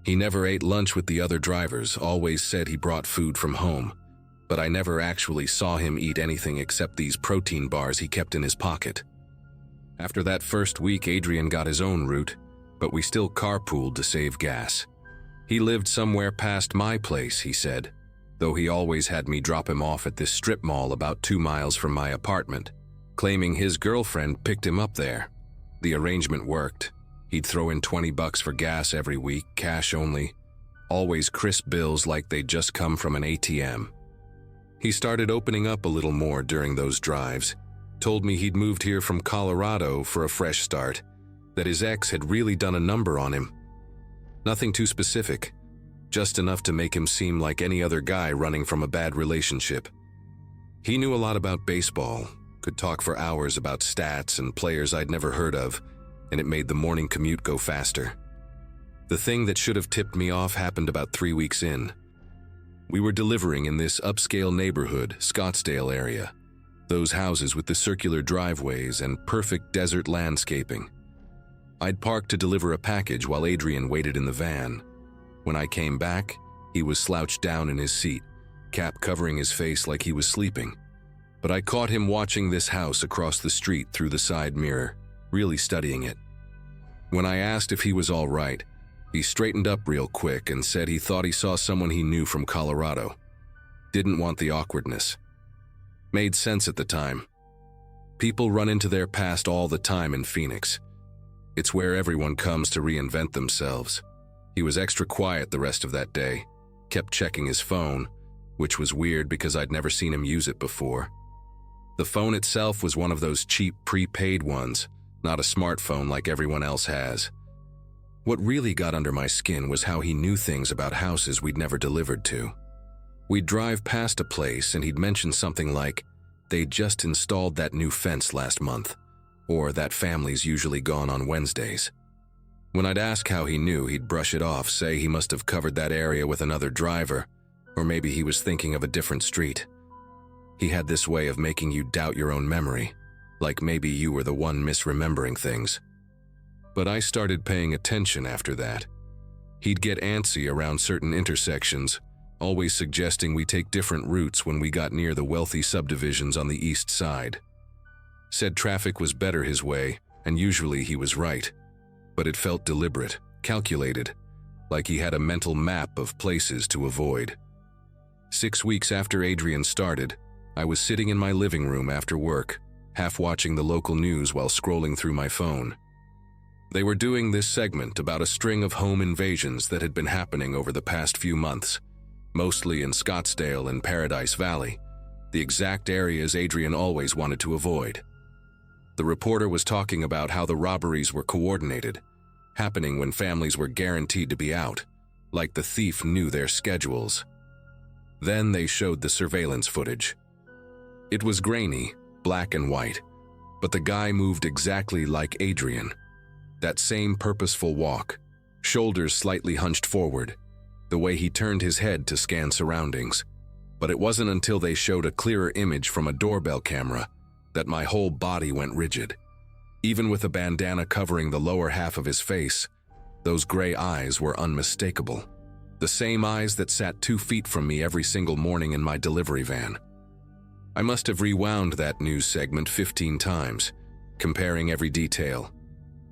He never ate lunch with the other drivers, always said he brought food from home, but I never actually saw him eat anything except these protein bars he kept in his pocket. After that first week, Adrian got his own route, but we still carpooled to save gas. He lived somewhere past my place, he said, though he always had me drop him off at this strip mall about 2 miles from my apartment, claiming his girlfriend picked him up there. The arrangement worked. He'd throw in $20 for gas every week, cash only, always crisp bills like they'd just come from an ATM. He started opening up a little more during those drives, told me he'd moved here from Colorado for a fresh start, that his ex had really done a number on him. Nothing too specific, just enough to make him seem like any other guy running from a bad relationship. He knew a lot about baseball, could talk for hours about stats and players I'd never heard of, and it made the morning commute go faster. The thing that should have tipped me off happened about 3 weeks in. We were delivering in this upscale neighborhood, Scottsdale area, those houses with the circular driveways and perfect desert landscaping. I'd parked to deliver a package while Adrian waited in the van. When I came back, he was slouched down in his seat, cap covering his face like he was sleeping. But I caught him watching this house across the street through the side mirror, really studying it. When I asked if he was all right, he straightened up real quick and said he thought he saw someone he knew from Colorado. Didn't want the awkwardness. Made sense at the time. People run into their past all the time in Phoenix. It's where everyone comes to reinvent themselves. He was extra quiet the rest of that day, kept checking his phone, which was weird because I'd never seen him use it before. The phone itself was one of those cheap prepaid ones, not a smartphone like everyone else has. What really got under my skin was how he knew things about houses we'd never delivered to. We'd drive past a place and he'd mention something like, they'd just installed that new fence last month, or that family's usually gone on Wednesdays. When I'd ask how he knew, he'd brush it off, say he must have covered that area with another driver, or maybe he was thinking of a different street. He had this way of making you doubt your own memory, like maybe you were the one misremembering things. But I started paying attention after that. He'd get antsy around certain intersections, always suggesting we take different routes when we got near the wealthy subdivisions on the east side. Said traffic was better his way, and usually he was right. But it felt deliberate, calculated, like he had a mental map of places to avoid. 6 weeks after Adrian started, I was sitting in my living room after work, half watching the local news while scrolling through my phone. They were doing this segment about a string of home invasions that had been happening over the past few months, mostly in Scottsdale and Paradise Valley, the exact areas Adrian always wanted to avoid. The reporter was talking about how the robberies were coordinated, happening when families were guaranteed to be out, like the thief knew their schedules. Then they showed the surveillance footage. It was grainy, black and white, but the guy moved exactly like Adrian. That same purposeful walk, shoulders slightly hunched forward, the way he turned his head to scan surroundings. But it wasn't until they showed a clearer image from a doorbell camera that my whole body went rigid. Even with a bandana covering the lower half of his face, those gray eyes were unmistakable. The same eyes that sat 2 feet from me every single morning in my delivery van. I must have rewound that news segment 15 times, comparing every detail.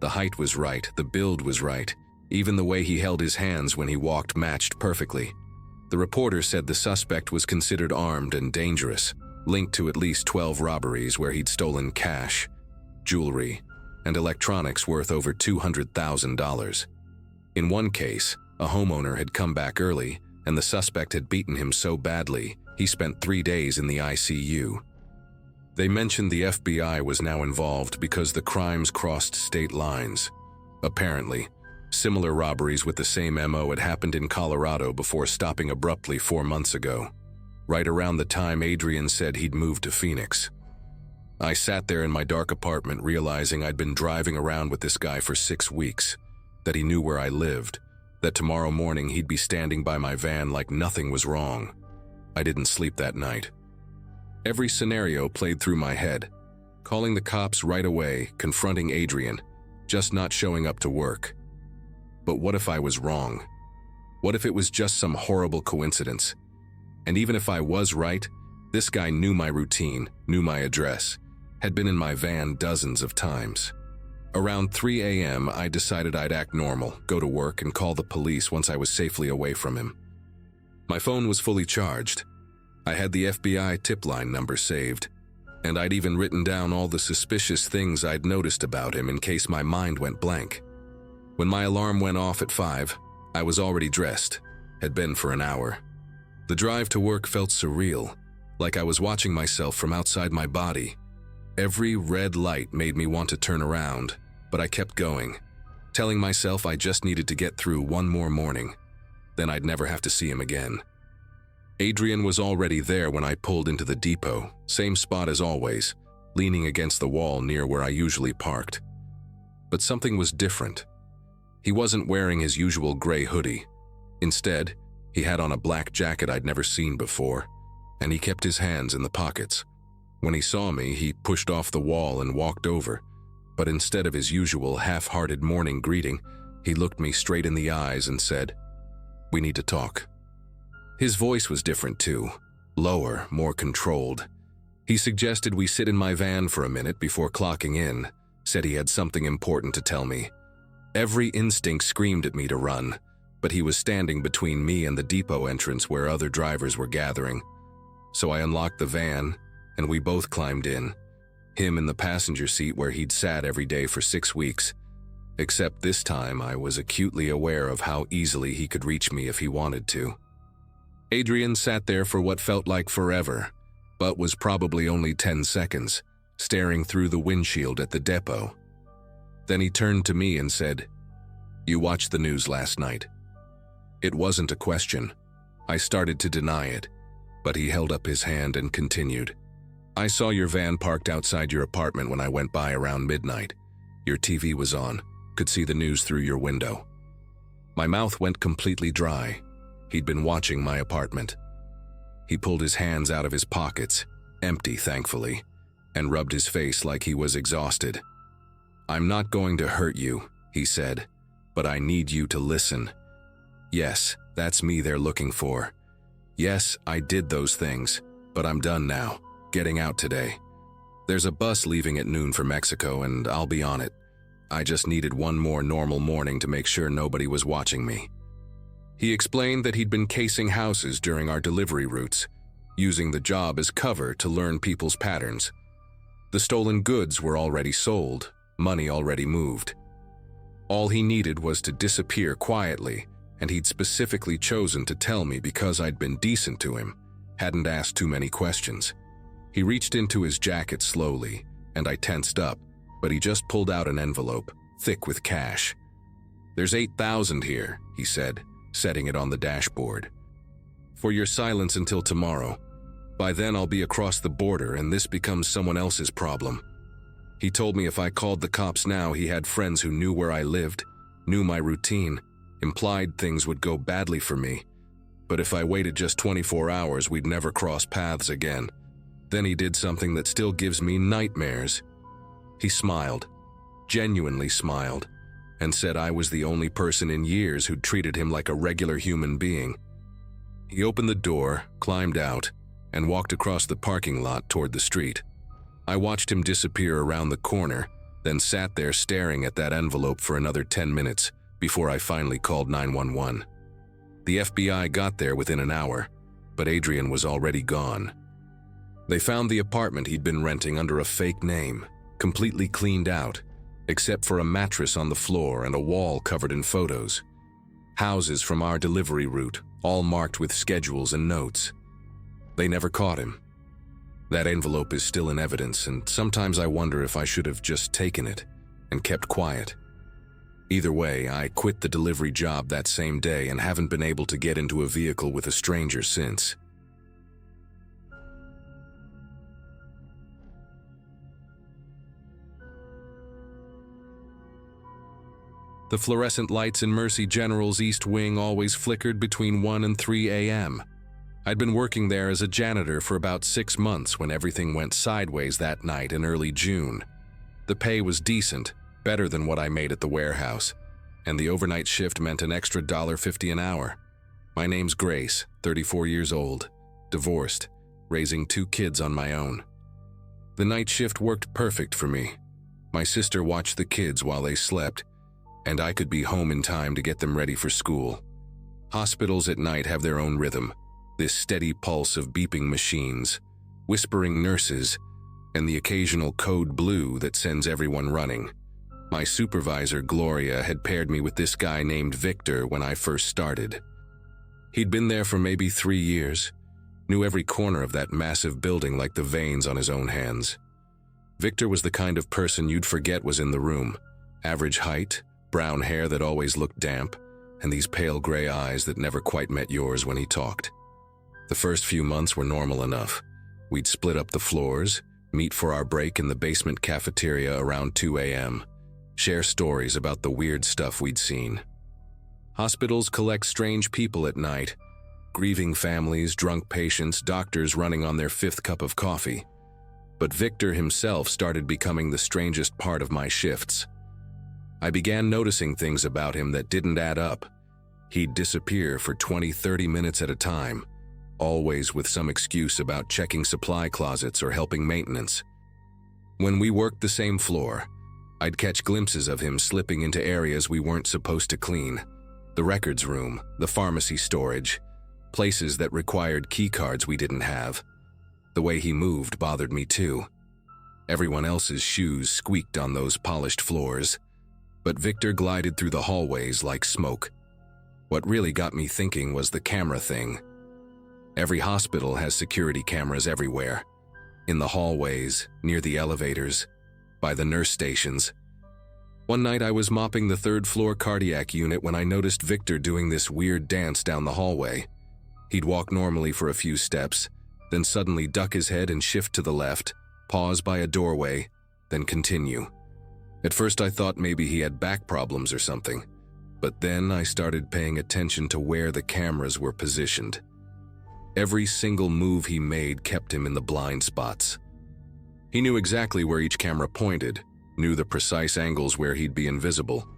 The height was right, the build was right, even the way he held his hands when he walked matched perfectly. The reporter said the suspect was considered armed and dangerous, linked to at least 12 robberies where he'd stolen cash, jewelry, and electronics worth over $200,000. In one case, a homeowner had come back early, and the suspect had beaten him so badly He spent 3 days in the ICU. They mentioned the FBI was now involved because the crimes crossed state lines. Apparently, similar robberies with the same MO had happened in Colorado before stopping abruptly 4 months ago, right around the time Adrian said he'd moved to Phoenix. I sat there in my dark apartment realizing I'd been driving around with this guy for 6 weeks, that he knew where I lived, that tomorrow morning he'd be standing by my van like nothing was wrong. I didn't sleep that night. Every scenario played through my head. Calling the cops right away, confronting Adrian, just not showing up to work. But what if I was wrong? What if it was just some horrible coincidence? And even if I was right, this guy knew my routine, knew my address, had been in my van dozens of times. Around 3 a.m., I decided I'd act normal, go to work, and call the police once I was safely away from him. My phone was fully charged. I had the FBI tip line number saved, and I'd even written down all the suspicious things I'd noticed about him in case my mind went blank. When my alarm went off at 5, I was already dressed, had been for an hour. The drive to work felt surreal, like I was watching myself from outside my body. Every red light made me want to turn around, but I kept going, telling myself I just needed to get through one more morning. Then I'd never have to see him again. Adrian was already there when I pulled into the depot, same spot as always, leaning against the wall near where I usually parked. But something was different. He wasn't wearing his usual gray hoodie. Instead, he had on a black jacket I'd never seen before, and he kept his hands in the pockets. When he saw me, he pushed off the wall and walked over, but instead of his usual half-hearted morning greeting, he looked me straight in the eyes and said, "We need to talk." His voice was different too, lower, more controlled. He suggested we sit in my van for a minute before clocking in, said he had something important to tell me. Every instinct screamed at me to run, but he was standing between me and the depot entrance where other drivers were gathering. So I unlocked the van, and we both climbed in, him in the passenger seat where he'd sat every day for 6 weeks. Except this time I was acutely aware of how easily he could reach me if he wanted to. Adrian sat there for what felt like forever, but was probably only 10 seconds, staring through the windshield at the depot. Then he turned to me and said, "You watched the news last night." It wasn't a question. I started to deny it, but he held up his hand and continued. "I saw your van parked outside your apartment when I went by around midnight. Your TV was on, could see the news through your window." My mouth went completely dry. He'd been watching my apartment. He pulled his hands out of his pockets, empty thankfully, and rubbed his face like he was exhausted. "I'm not going to hurt you," he said, "but I need you to listen. Yes, that's me they're looking for. Yes, I did those things, but I'm done now, getting out today. There's a bus leaving at noon for Mexico and I'll be on it. I just needed one more normal morning to make sure nobody was watching me." He explained that he'd been casing houses during our delivery routes, using the job as cover to learn people's patterns. The stolen goods were already sold, money already moved. All he needed was to disappear quietly, and he'd specifically chosen to tell me because I'd been decent to him, hadn't asked too many questions. He reached into his jacket slowly, and I tensed up, but he just pulled out an envelope, thick with cash. "There's 8,000 here," he said, setting it on the dashboard. "For your silence until tomorrow. By then I'll be across the border and this becomes someone else's problem." He told me if I called the cops now, he had friends who knew where I lived, knew my routine, implied things would go badly for me. But if I waited just 24 hours, we'd never cross paths again. Then he did something that still gives me nightmares. He smiled, genuinely smiled, and said I was the only person in years who'd treated him like a regular human being. He opened the door, climbed out, and walked across the parking lot toward the street. I watched him disappear around the corner, then sat there staring at that envelope for another 10 minutes before I finally called 911. The FBI got there within an hour, but Adrian was already gone. They found the apartment he'd been renting under a fake name, completely cleaned out, except for a mattress on the floor and a wall covered in photos. Houses from our delivery route, all marked with schedules and notes. They never caught him. That envelope is still in evidence, and sometimes I wonder if I should have just taken it and kept quiet. Either way, I quit the delivery job that same day and haven't been able to get into a vehicle with a stranger since. The fluorescent lights in Mercy General's East Wing always flickered between 1 and 3 a.m. I'd been working there as a janitor for about 6 months when everything went sideways that night in early June. The pay was decent, better than what I made at the warehouse, and the overnight shift meant an extra $1.50 an hour. My name's Grace, 34 years old, divorced, raising 2 kids on my own. The night shift worked perfect for me. My sister watched the kids while they slept, and I could be home in time to get them ready for school. Hospitals at night have their own rhythm, this steady pulse of beeping machines, whispering nurses, and the occasional code blue that sends everyone running. My supervisor, Gloria, had paired me with this guy named Victor when I first started. He'd been there for maybe 3 years, knew every corner of that massive building like the veins on his own hands. Victor was the kind of person you'd forget was in the room. Average height, brown hair that always looked damp, and these pale gray eyes that never quite met yours when he talked. The first few months were normal enough. We'd split up the floors, meet for our break in the basement cafeteria around 2 a.m., share stories about the weird stuff we'd seen. Hospitals collect strange people at night, grieving families, drunk patients, doctors running on their 5th cup of coffee. But Victor himself started becoming the strangest part of my shifts. I began noticing things about him that didn't add up. He'd disappear for 20-30 minutes at a time, always with some excuse about checking supply closets or helping maintenance. When we worked the same floor, I'd catch glimpses of him slipping into areas we weren't supposed to clean. The records room, the pharmacy storage, places that required key cards we didn't have. The way he moved bothered me too. Everyone else's shoes squeaked on those polished floors, but Victor glided through the hallways like smoke. What really got me thinking was the camera thing. Every hospital has security cameras everywhere. In the hallways, near the elevators, by the nurse stations. One night I was mopping the 3rd floor cardiac unit when I noticed Victor doing this weird dance down the hallway. He'd walk normally for a few steps, then suddenly duck his head and shift to the left, pause by a doorway, then continue. At first I thought maybe he had back problems or something, but then I started paying attention to where the cameras were positioned. Every single move he made kept him in the blind spots. He knew exactly where each camera pointed, knew the precise angles where he'd be invisible.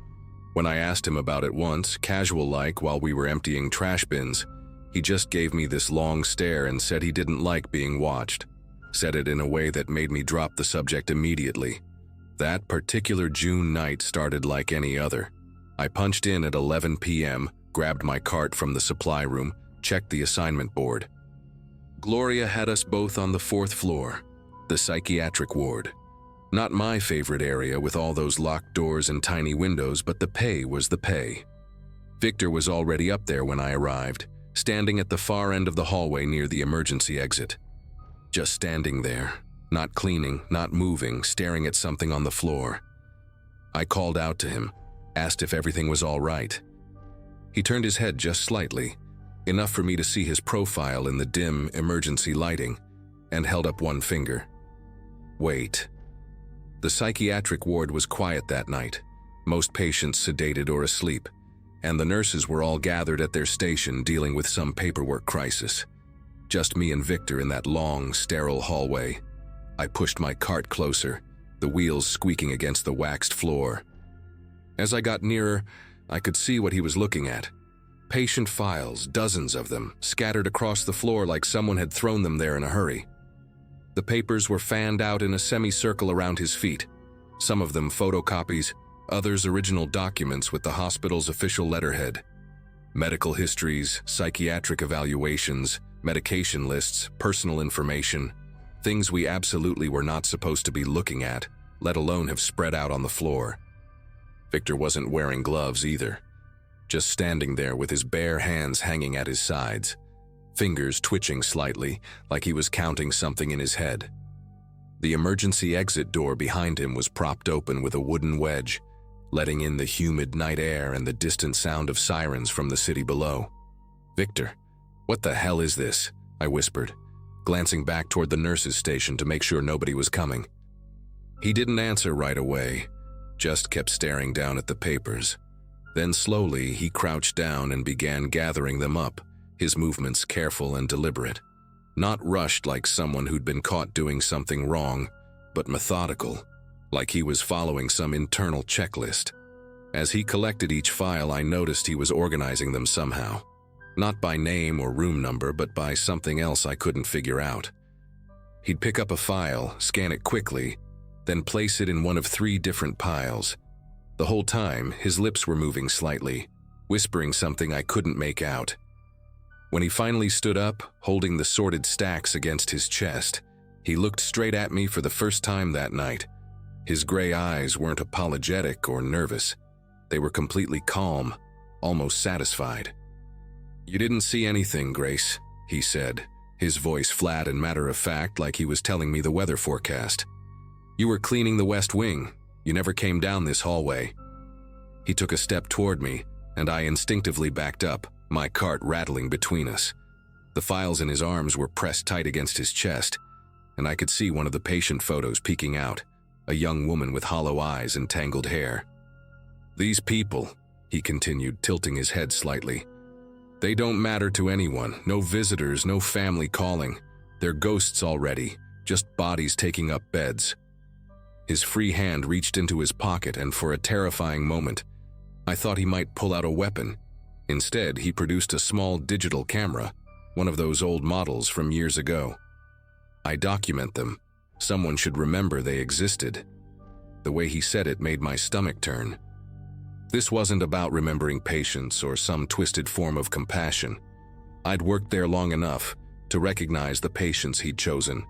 When I asked him about it once, casual-like while we were emptying trash bins, he just gave me this long stare and said he didn't like being watched. Said it in a way that made me drop the subject immediately. That particular June night started like any other. I punched in at 11 p.m., grabbed my cart from the supply room, checked the assignment board. Gloria had us both on the 4th floor, the psychiatric ward. Not my favorite area with all those locked doors and tiny windows, but the pay was the pay. Victor was already up there when I arrived, standing at the far end of the hallway near the emergency exit. Just standing there, not cleaning, not moving, staring at something on the floor. I called out to him, asked if everything was all right. He turned his head just slightly, enough for me to see his profile in the dim emergency lighting, and held up one finger. Wait. The psychiatric ward was quiet that night, most patients sedated or asleep, and the nurses were all gathered at their station dealing with some paperwork crisis. Just me and Victor in that long, sterile hallway. I pushed my cart closer, the wheels squeaking against the waxed floor. As I got nearer, I could see what he was looking at. Patient files, dozens of them, scattered across the floor like someone had thrown them there in a hurry. The papers were fanned out in a semicircle around his feet, some of them photocopies, others original documents with the hospital's official letterhead. Medical histories, psychiatric evaluations, medication lists, personal information, things we absolutely were not supposed to be looking at, let alone have spread out on the floor. Victor wasn't wearing gloves either, just standing there with his bare hands hanging at his sides, fingers twitching slightly, like he was counting something in his head. The emergency exit door behind him was propped open with a wooden wedge, letting in the humid night air and the distant sound of sirens from the city below. "Victor, what the hell is this?" I whispered, glancing back toward the nurse's station to make sure nobody was coming. He didn't answer right away, just kept staring down at the papers. Then slowly he crouched down and began gathering them up, his movements careful and deliberate. Not rushed like someone who'd been caught doing something wrong, but methodical, like he was following some internal checklist. As he collected each file, I noticed he was organizing them somehow. Not by name or room number, but by something else I couldn't figure out. He'd pick up a file, scan it quickly, then place it in one of 3 different piles. The whole time, his lips were moving slightly, whispering something I couldn't make out. When he finally stood up, holding the sorted stacks against his chest, he looked straight at me for the first time that night. His gray eyes weren't apologetic or nervous. They were completely calm, almost satisfied. "You didn't see anything, Grace," he said, his voice flat and matter-of-fact like he was telling me the weather forecast. "You were cleaning the West Wing. You never came down this hallway." He took a step toward me, and I instinctively backed up, my cart rattling between us. The files in his arms were pressed tight against his chest, and I could see one of the patient photos peeking out, a young woman with hollow eyes and tangled hair. "These people," he continued, tilting his head slightly, "they don't matter to anyone, no visitors, no family calling. They're ghosts already, just bodies taking up beds." His free hand reached into his pocket, and for a terrifying moment, I thought he might pull out a weapon. Instead, he produced a small digital camera, one of those old models from years ago. "I document them. Someone should remember they existed." The way he said it made my stomach turn. This wasn't about remembering patients or some twisted form of compassion. I'd worked there long enough to recognize the patients he'd chosen.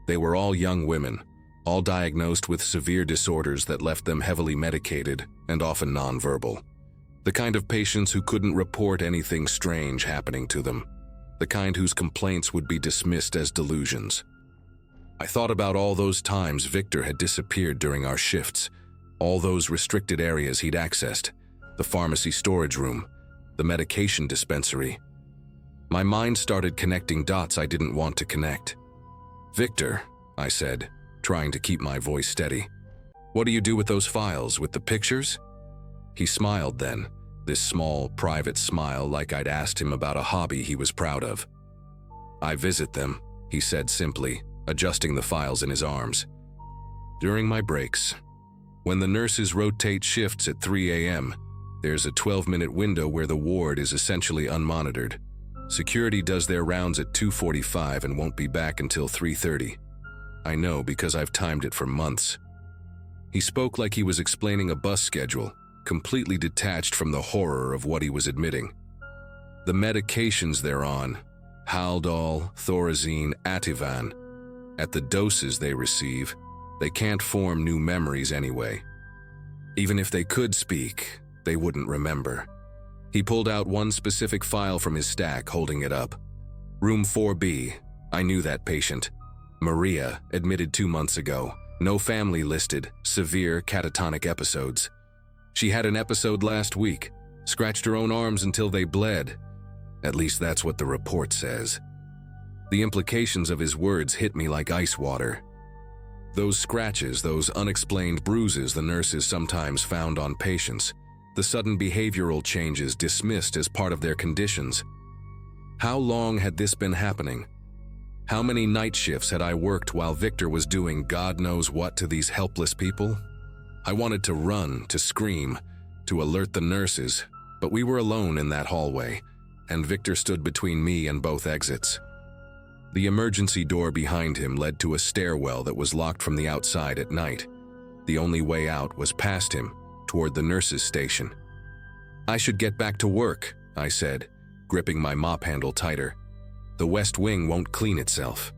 They were all young women, all diagnosed with severe disorders that left them heavily medicated and often nonverbal. The kind of patients who couldn't report anything strange happening to them. The kind whose complaints would be dismissed as delusions. I thought about all those times Victor had disappeared during our shifts, all those restricted areas he'd accessed, the pharmacy storage room, the medication dispensary. My mind started connecting dots I didn't want to connect. "Victor," I said, trying to keep my voice steady, "what do you do with those files, with the pictures?" He smiled then, this small, private smile like I'd asked him about a hobby he was proud of. "I visit them," he said simply, adjusting the files in his arms. "During my breaks. When the nurses rotate shifts at 3 a.m., there's a 12-minute window where the ward is essentially unmonitored. Security does their rounds at 2:45 and won't be back until 3:30. I know because I've timed it for months." He spoke like he was explaining a bus schedule, completely detached from the horror of what he was admitting. "The medications they're on, Haldol, Thorazine, Ativan, at the doses they receive, they can't form new memories anyway. Even if they could speak, they wouldn't remember." He pulled out one specific file from his stack, holding it up. "Room 4B, I knew that patient. Maria, admitted 2 months ago, no family listed, severe catatonic episodes. She had an episode last week, scratched her own arms until they bled. At least that's what the report says." The implications of his words hit me like ice water. Those scratches, those unexplained bruises the nurses sometimes found on patients, the sudden behavioral changes dismissed as part of their conditions. How long had this been happening? How many night shifts had I worked while Victor was doing God knows what to these helpless people? I wanted to run, to scream, to alert the nurses, but we were alone in that hallway, and Victor stood between me and both exits. The emergency door behind him led to a stairwell that was locked from the outside at night. The only way out was past him, toward the nurses' station. "I should get back to work," I said, gripping my mop handle tighter. "The West Wing won't clean itself."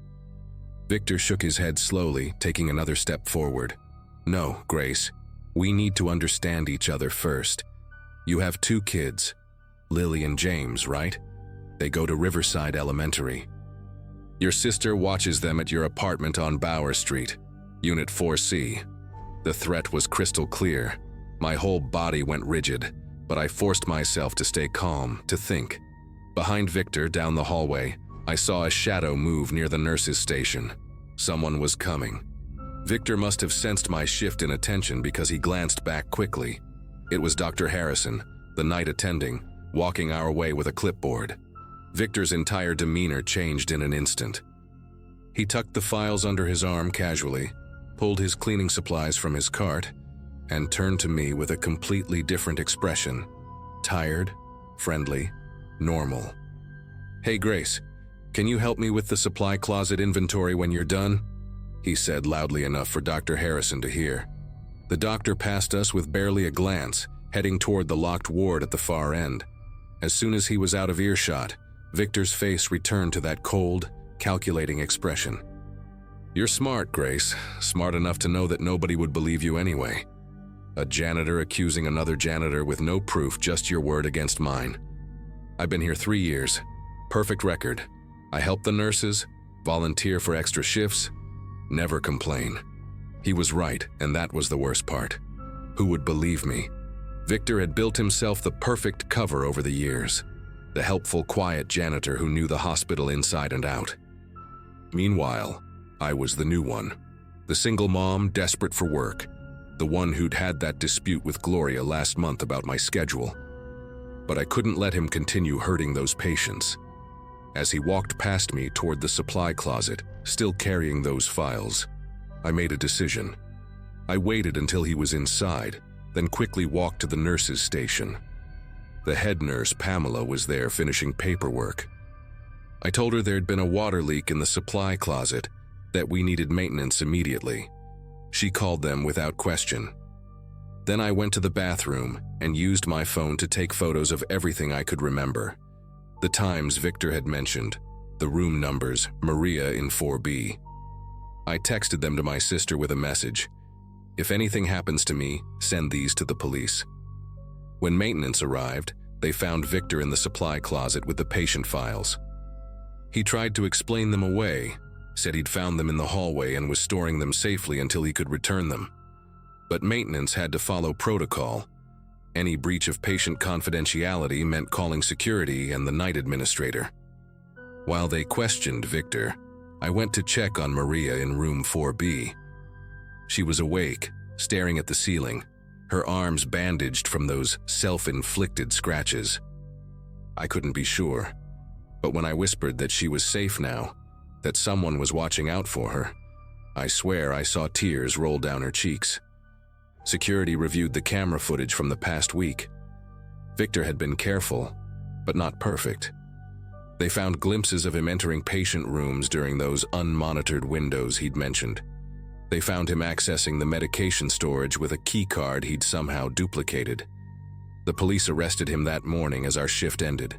Victor shook his head slowly, taking another step forward. "No, Grace, we need to understand each other first. You have 2 kids, Lily and James, right? They go to Riverside Elementary. Your sister watches them at your apartment on Bower Street, Unit 4C. The threat was crystal clear. My whole body went rigid, but I forced myself to stay calm, to think. Behind Victor, down the hallway, I saw a shadow move near the nurses' station. Someone was coming. Victor must have sensed my shift in attention because he glanced back quickly. It was Dr. Harrison, the night attending, walking our way with a clipboard. Victor's entire demeanor changed in an instant. He tucked the files under his arm casually, pulled his cleaning supplies from his cart, and turned to me with a completely different expression. Tired, friendly, normal. "Hey Grace, can you help me with the supply closet inventory when you're done?" he said loudly enough for Dr. Harrison to hear. The doctor passed us with barely a glance, heading toward the locked ward at the far end. As soon as he was out of earshot, Victor's face returned to that cold, calculating expression. "You're smart, Grace. Smart enough to know that nobody would believe you anyway. A janitor accusing another janitor with no proof, just your word against mine. I've been here 3 years. Perfect record. I help the nurses, volunteer for extra shifts, never complain." He was right, and that was the worst part. Who would believe me? Victor had built himself the perfect cover over the years. The helpful, quiet janitor who knew the hospital inside and out. Meanwhile, I was the new one. The single mom desperate for work. The one who'd had that dispute with Gloria last month about my schedule. But I couldn't let him continue hurting those patients. As he walked past me toward the supply closet, still carrying those files, I made a decision. I waited until he was inside, then quickly walked to the nurses' station. The head nurse, Pamela, was there finishing paperwork. I told her there'd been a water leak in the supply closet, that we needed maintenance immediately. She called them without question. Then I went to the bathroom and used my phone to take photos of everything I could remember. The times Victor had mentioned, the room numbers, Maria in 4B. I texted them to my sister with a message. "If anything happens to me, send these to the police." When maintenance arrived, they found Victor in the supply closet with the patient files. He tried to explain them away, said he'd found them in the hallway and was storing them safely until he could return them. But maintenance had to follow protocol. Any breach of patient confidentiality meant calling security and the night administrator. While they questioned Victor, I went to check on Maria in room 4B. She was awake, staring at the ceiling, her arms bandaged from those self-inflicted scratches. I couldn't be sure, but when I whispered that she was safe now, that someone was watching out for her, I swear I saw tears roll down her cheeks. Security reviewed the camera footage from the past week. Victor had been careful, but not perfect. They found glimpses of him entering patient rooms during those unmonitored windows he'd mentioned. They found him accessing the medication storage with a key card he'd somehow duplicated. The police arrested him that morning as our shift ended.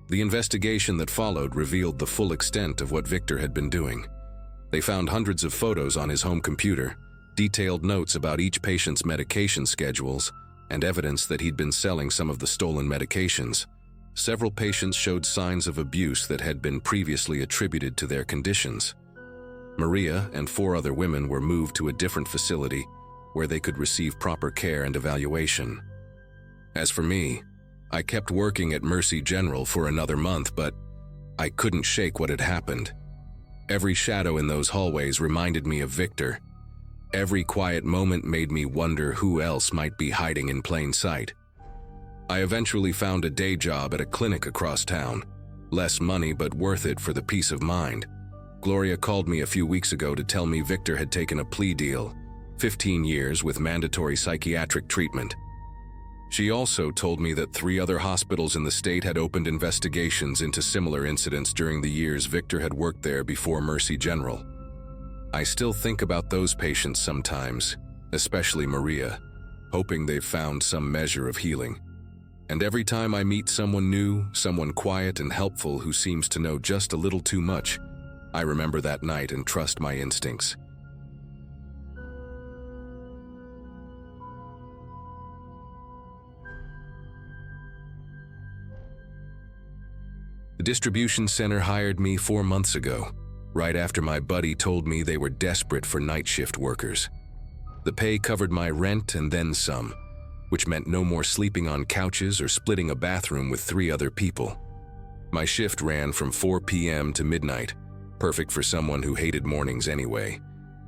The investigation that followed revealed the full extent of what Victor had been doing. They found hundreds of photos on his home computer, detailed notes about each patient's medication schedules, and evidence that he'd been selling some of the stolen medications. Several patients showed signs of abuse that had been previously attributed to their conditions. Maria and 4 other women were moved to a different facility where they could receive proper care and evaluation. As for me, I kept working at Mercy General for another month, but I couldn't shake what had happened. Every shadow in those hallways reminded me of Victor. Every quiet moment made me wonder who else might be hiding in plain sight. I eventually found a day job at a clinic across town. Less money, but worth it for the peace of mind. Gloria called me a few weeks ago to tell me Victor had taken a plea deal, 15 years with mandatory psychiatric treatment. She also told me that 3 other hospitals in the state had opened investigations into similar incidents during the years Victor had worked there before Mercy General. I still think about those patients sometimes, especially Maria, hoping they've found some measure of healing. And every time I meet someone new, someone quiet and helpful who seems to know just a little too much, I remember that night and trust my instincts. The distribution center hired me 4 months ago, right after my buddy told me they were desperate for night shift workers. The pay covered my rent and then some, which meant no more sleeping on couches or splitting a bathroom with 3 other people. My shift ran from 4 p.m. to midnight, perfect for someone who hated mornings anyway.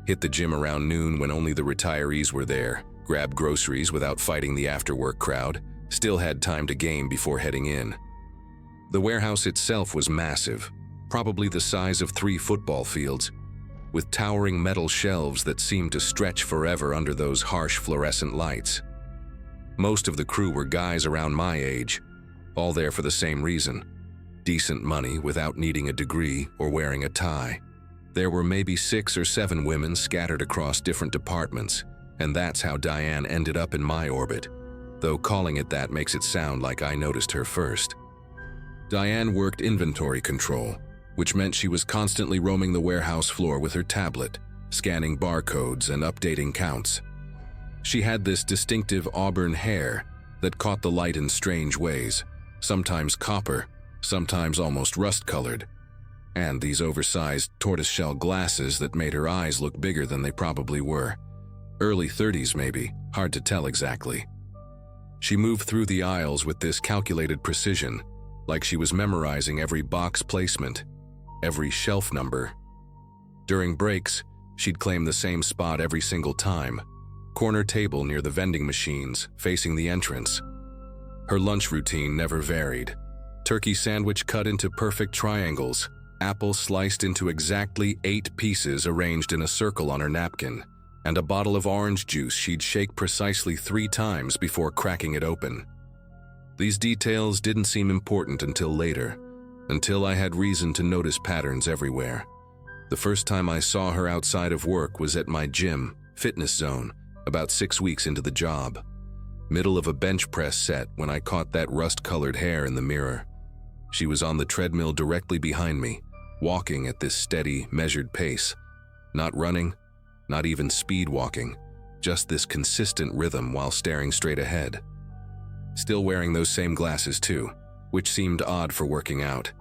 Hit the gym around noon when only the retirees were there, grabbed groceries without fighting the after-work crowd, still had time to game before heading in. The warehouse itself was massive, probably the size of 3 football fields, with towering metal shelves that seemed to stretch forever under those harsh fluorescent lights. Most of the crew were guys around my age, all there for the same reason: decent money without needing a degree or wearing a tie. There were maybe 6 or 7 women scattered across different departments, and that's how Diane ended up in my orbit, though calling it that makes it sound like I noticed her first. Diane worked inventory control, which meant she was constantly roaming the warehouse floor with her tablet, scanning barcodes and updating counts. She had this distinctive auburn hair that caught the light in strange ways, sometimes copper, sometimes almost rust-colored, and these oversized tortoiseshell glasses that made her eyes look bigger than they probably were. Early 30s maybe, hard to tell exactly. She moved through the aisles with this calculated precision, like she was memorizing every box placement, every shelf number. During breaks, she'd claim the same spot every single time, corner table near the vending machines, facing the entrance. Her lunch routine never varied. Turkey sandwich cut into perfect triangles, apple sliced into exactly 8 pieces arranged in a circle on her napkin, and a bottle of orange juice she'd shake precisely 3 times before cracking it open. These details didn't seem important until later, until I had reason to notice patterns everywhere. The first time I saw her outside of work was at my gym, Fitness Zone, about 6 weeks into the job. Middle of a bench press set when I caught that rust-colored hair in the mirror. She was on the treadmill directly behind me, walking at this steady, measured pace. Not running, not even speed walking, just this consistent rhythm while staring straight ahead. Still wearing those same glasses too, which seemed odd for working out.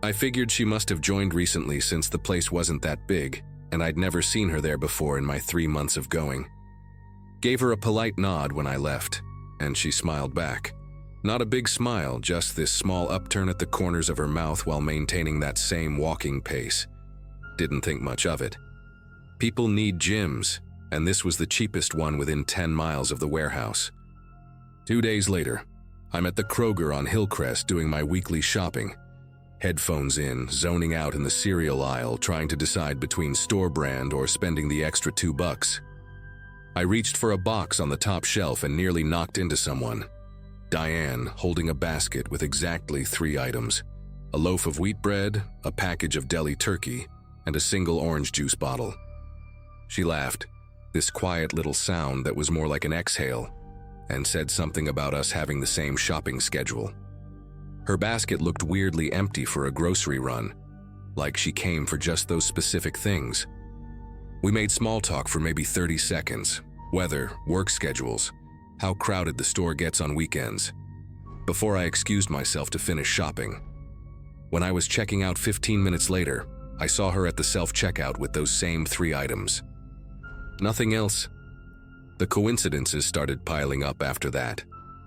I figured she must have joined recently since the place wasn't that big, and I'd never seen her there before in my 3 months of going. Gave her a polite nod when I left, and she smiled back. Not a big smile, just this small upturn at the corners of her mouth while maintaining that same walking pace. Didn't think much of it. People need gyms, and this was the cheapest one within 10 miles of the warehouse. 2 days later, I'm at the Kroger on Hillcrest doing my weekly shopping. Headphones in, zoning out in the cereal aisle, trying to decide between store brand or spending the extra $2. I reached for a box on the top shelf and nearly knocked into someone. Diane, holding a basket with exactly 3 items: a loaf of wheat bread, a package of deli turkey, and a single orange juice bottle. She laughed, this quiet little sound that was more like an exhale, and said something about us having the same shopping schedule. Her basket looked weirdly empty for a grocery run, like she came for just those specific things. We made small talk for maybe 30 seconds. Weather, work schedules, how crowded the store gets on weekends, before I excused myself to finish shopping. When I was checking out 15 minutes later, I saw her at the self-checkout with those same 3 items. Nothing else. The coincidences started piling up after that.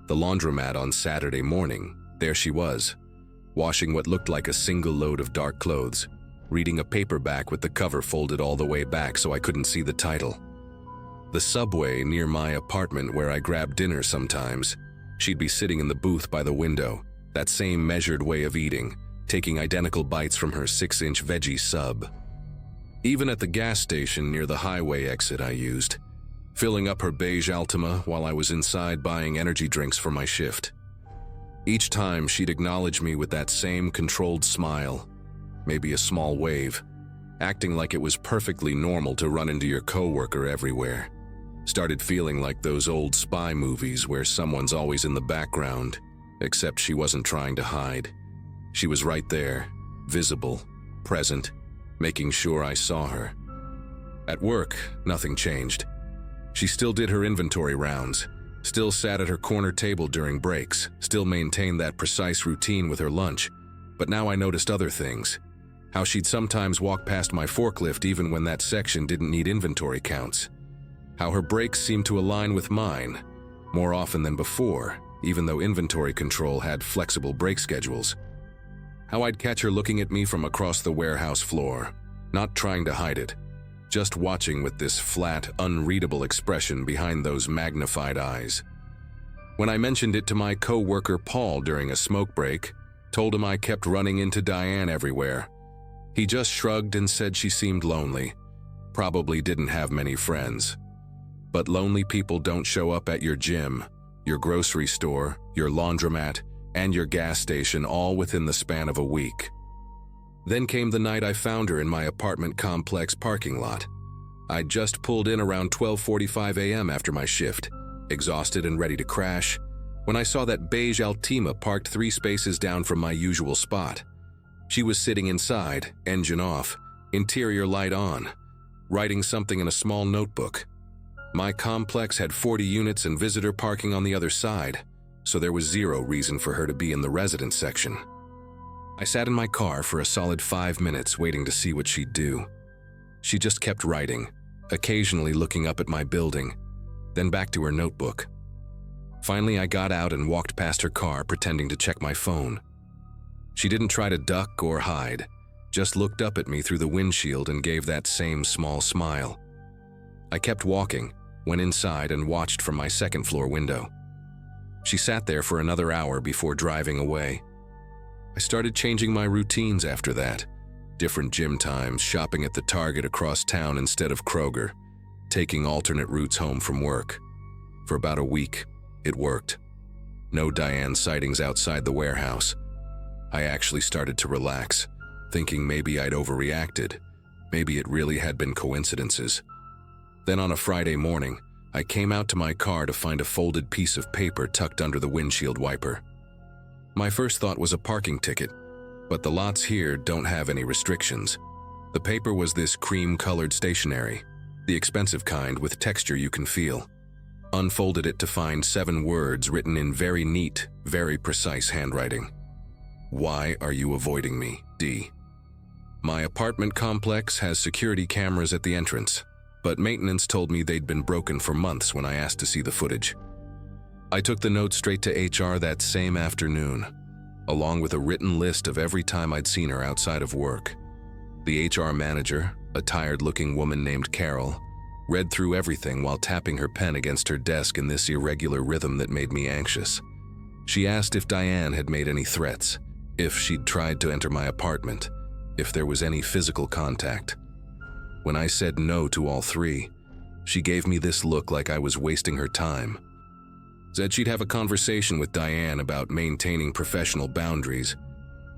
The laundromat on Saturday morning, there she was, washing what looked like a single load of dark clothes, reading a paperback with the cover folded all the way back so I couldn't see the title. The Subway near my apartment where I grabbed dinner sometimes, she'd be sitting in the booth by the window, that same measured way of eating, taking identical bites from her 6-inch veggie sub. Even at the gas station near the highway exit I used, filling up her beige Altima while I was inside buying energy drinks for my shift. Each time she'd acknowledge me with that same controlled smile, maybe a small wave, acting like it was perfectly normal to run into your coworker everywhere. Started feeling like those old spy movies where someone's always in the background, except she wasn't trying to hide. She was right there, visible, present, making sure I saw her. At work, nothing changed. She still did her inventory rounds, still sat at her corner table during breaks, still maintained that precise routine with her lunch, but now I noticed other things. How she'd sometimes walk past my forklift even when that section didn't need inventory counts. How her brakes seemed to align with mine, more often than before, even though inventory control had flexible brake schedules. How I'd catch her looking at me from across the warehouse floor, not trying to hide it, just watching with this flat, unreadable expression behind those magnified eyes. When I mentioned it to my coworker Paul during a smoke break, told him I kept running into Diane everywhere, he just shrugged and said she seemed lonely, probably didn't have many friends. But lonely people don't show up at your gym, your grocery store, your laundromat, and your gas station all within the span of a week. Then came the night I found her in my apartment complex parking lot. I'd just pulled in around 12:45 a.m. after my shift, exhausted and ready to crash, when I saw that beige Altima parked 3 spaces down from my usual spot. She was sitting inside, engine off, interior light on, writing something in a small notebook. My complex had 40 units and visitor parking on the other side, so there was zero reason for her to be in the residence section. I sat in my car for a solid 5 minutes waiting to see what she'd do. She just kept writing, occasionally looking up at my building, then back to her notebook. Finally, I got out and walked past her car pretending to check my phone. She didn't try to duck or hide, just looked up at me through the windshield and gave that same small smile. I kept walking, went inside and watched from my second-floor window. She sat there for another hour before driving away. I started changing my routines after that. Different gym times, shopping at the Target across town instead of Kroger, taking alternate routes home from work. For about a week, it worked. No Diane sightings outside the warehouse. I actually started to relax, thinking maybe I'd overreacted. Maybe it really had been coincidences. Then on a Friday morning, I came out to my car to find a folded piece of paper tucked under the windshield wiper. My first thought was a parking ticket, but the lots here don't have any restrictions. The paper was this cream-colored stationery, the expensive kind with texture you can feel. Unfolded it to find 7 words written in very neat, very precise handwriting. Why are you avoiding me, D? My apartment complex has security cameras at the entrance, but maintenance told me they'd been broken for months when I asked to see the footage. I took the note straight to HR that same afternoon, along with a written list of every time I'd seen her outside of work. The HR manager, a tired-looking woman named Carol, read through everything while tapping her pen against her desk in this irregular rhythm that made me anxious. She asked if Diane had made any threats, if she'd tried to enter my apartment, if there was any physical contact. When I said no to all 3, she gave me this look like I was wasting her time. Said she'd have a conversation with Diane about maintaining professional boundaries,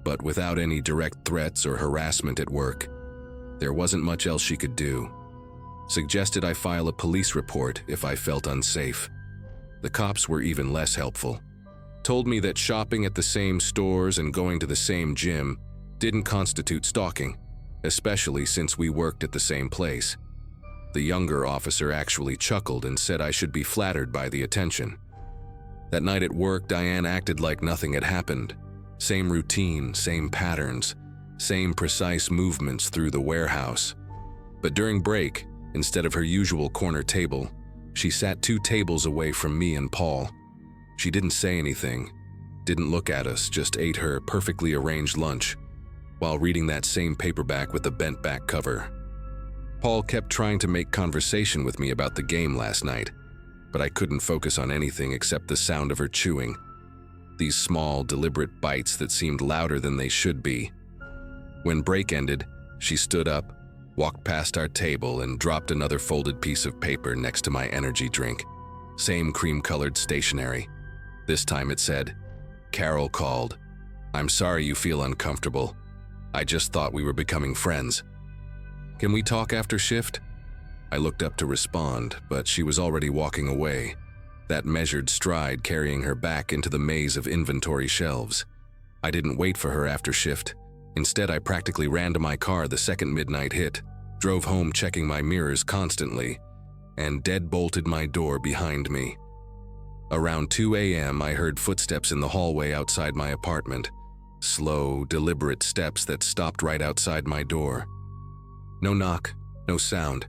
but without any direct threats or harassment at work, there wasn't much else she could do. Suggested I file a police report if I felt unsafe. The cops were even less helpful. Told me that shopping at the same stores and going to the same gym didn't constitute stalking, especially since we worked at the same place. The younger officer actually chuckled and said I should be flattered by the attention. That night at work, Diane acted like nothing had happened. Same routine, same patterns, same precise movements through the warehouse. But during break, instead of her usual corner table, she sat 2 tables away from me and Paul. She didn't say anything, didn't look at us, just ate her perfectly arranged lunch, while reading that same paperback with the bent back cover. Paul kept trying to make conversation with me about the game last night, but I couldn't focus on anything except the sound of her chewing. These small, deliberate bites that seemed louder than they should be. When break ended, she stood up, walked past our table, and dropped another folded piece of paper next to my energy drink. Same cream-colored stationery. This time it said, "Carol called. I'm sorry you feel uncomfortable. I just thought we were becoming friends. Can we talk after shift?" I looked up to respond, but she was already walking away, that measured stride carrying her back into the maze of inventory shelves. I didn't wait for her after shift. Instead, I practically ran to my car the second midnight hit, drove home checking my mirrors constantly, and deadbolted my door behind me. Around 2 a.m., I heard footsteps in the hallway outside my apartment, Slow, deliberate steps that stopped right outside my door. No knock, no sound,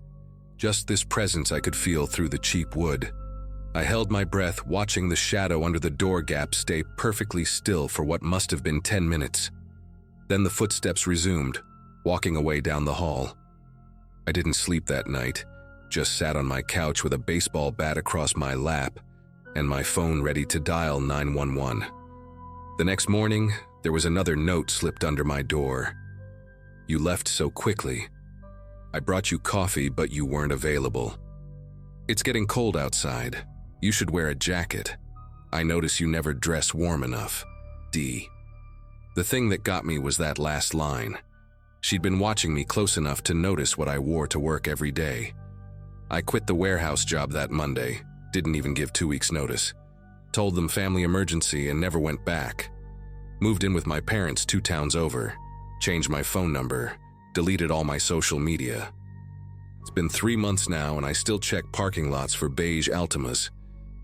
just this presence I could feel through the cheap wood. I held my breath, watching the shadow under the door gap stay perfectly still for what must have been 10 minutes. Then the footsteps resumed, walking away down the hall. I didn't sleep that night, just sat on my couch with a baseball bat across my lap and my phone ready to dial 911. The next morning, there was another note slipped under my door. "You left so quickly. I brought you coffee, but you weren't available. It's getting cold outside. You should wear a jacket. I notice you never dress warm enough. D." The thing that got me was that last line. She'd been watching me close enough to notice what I wore to work every day. I quit the warehouse job that Monday, didn't even give 2 weeks' notice. Told them family emergency and never went back. Moved in with my parents 2 towns over, changed my phone number, deleted all my social media. It's been 3 months now and I still check parking lots for beige Altimas.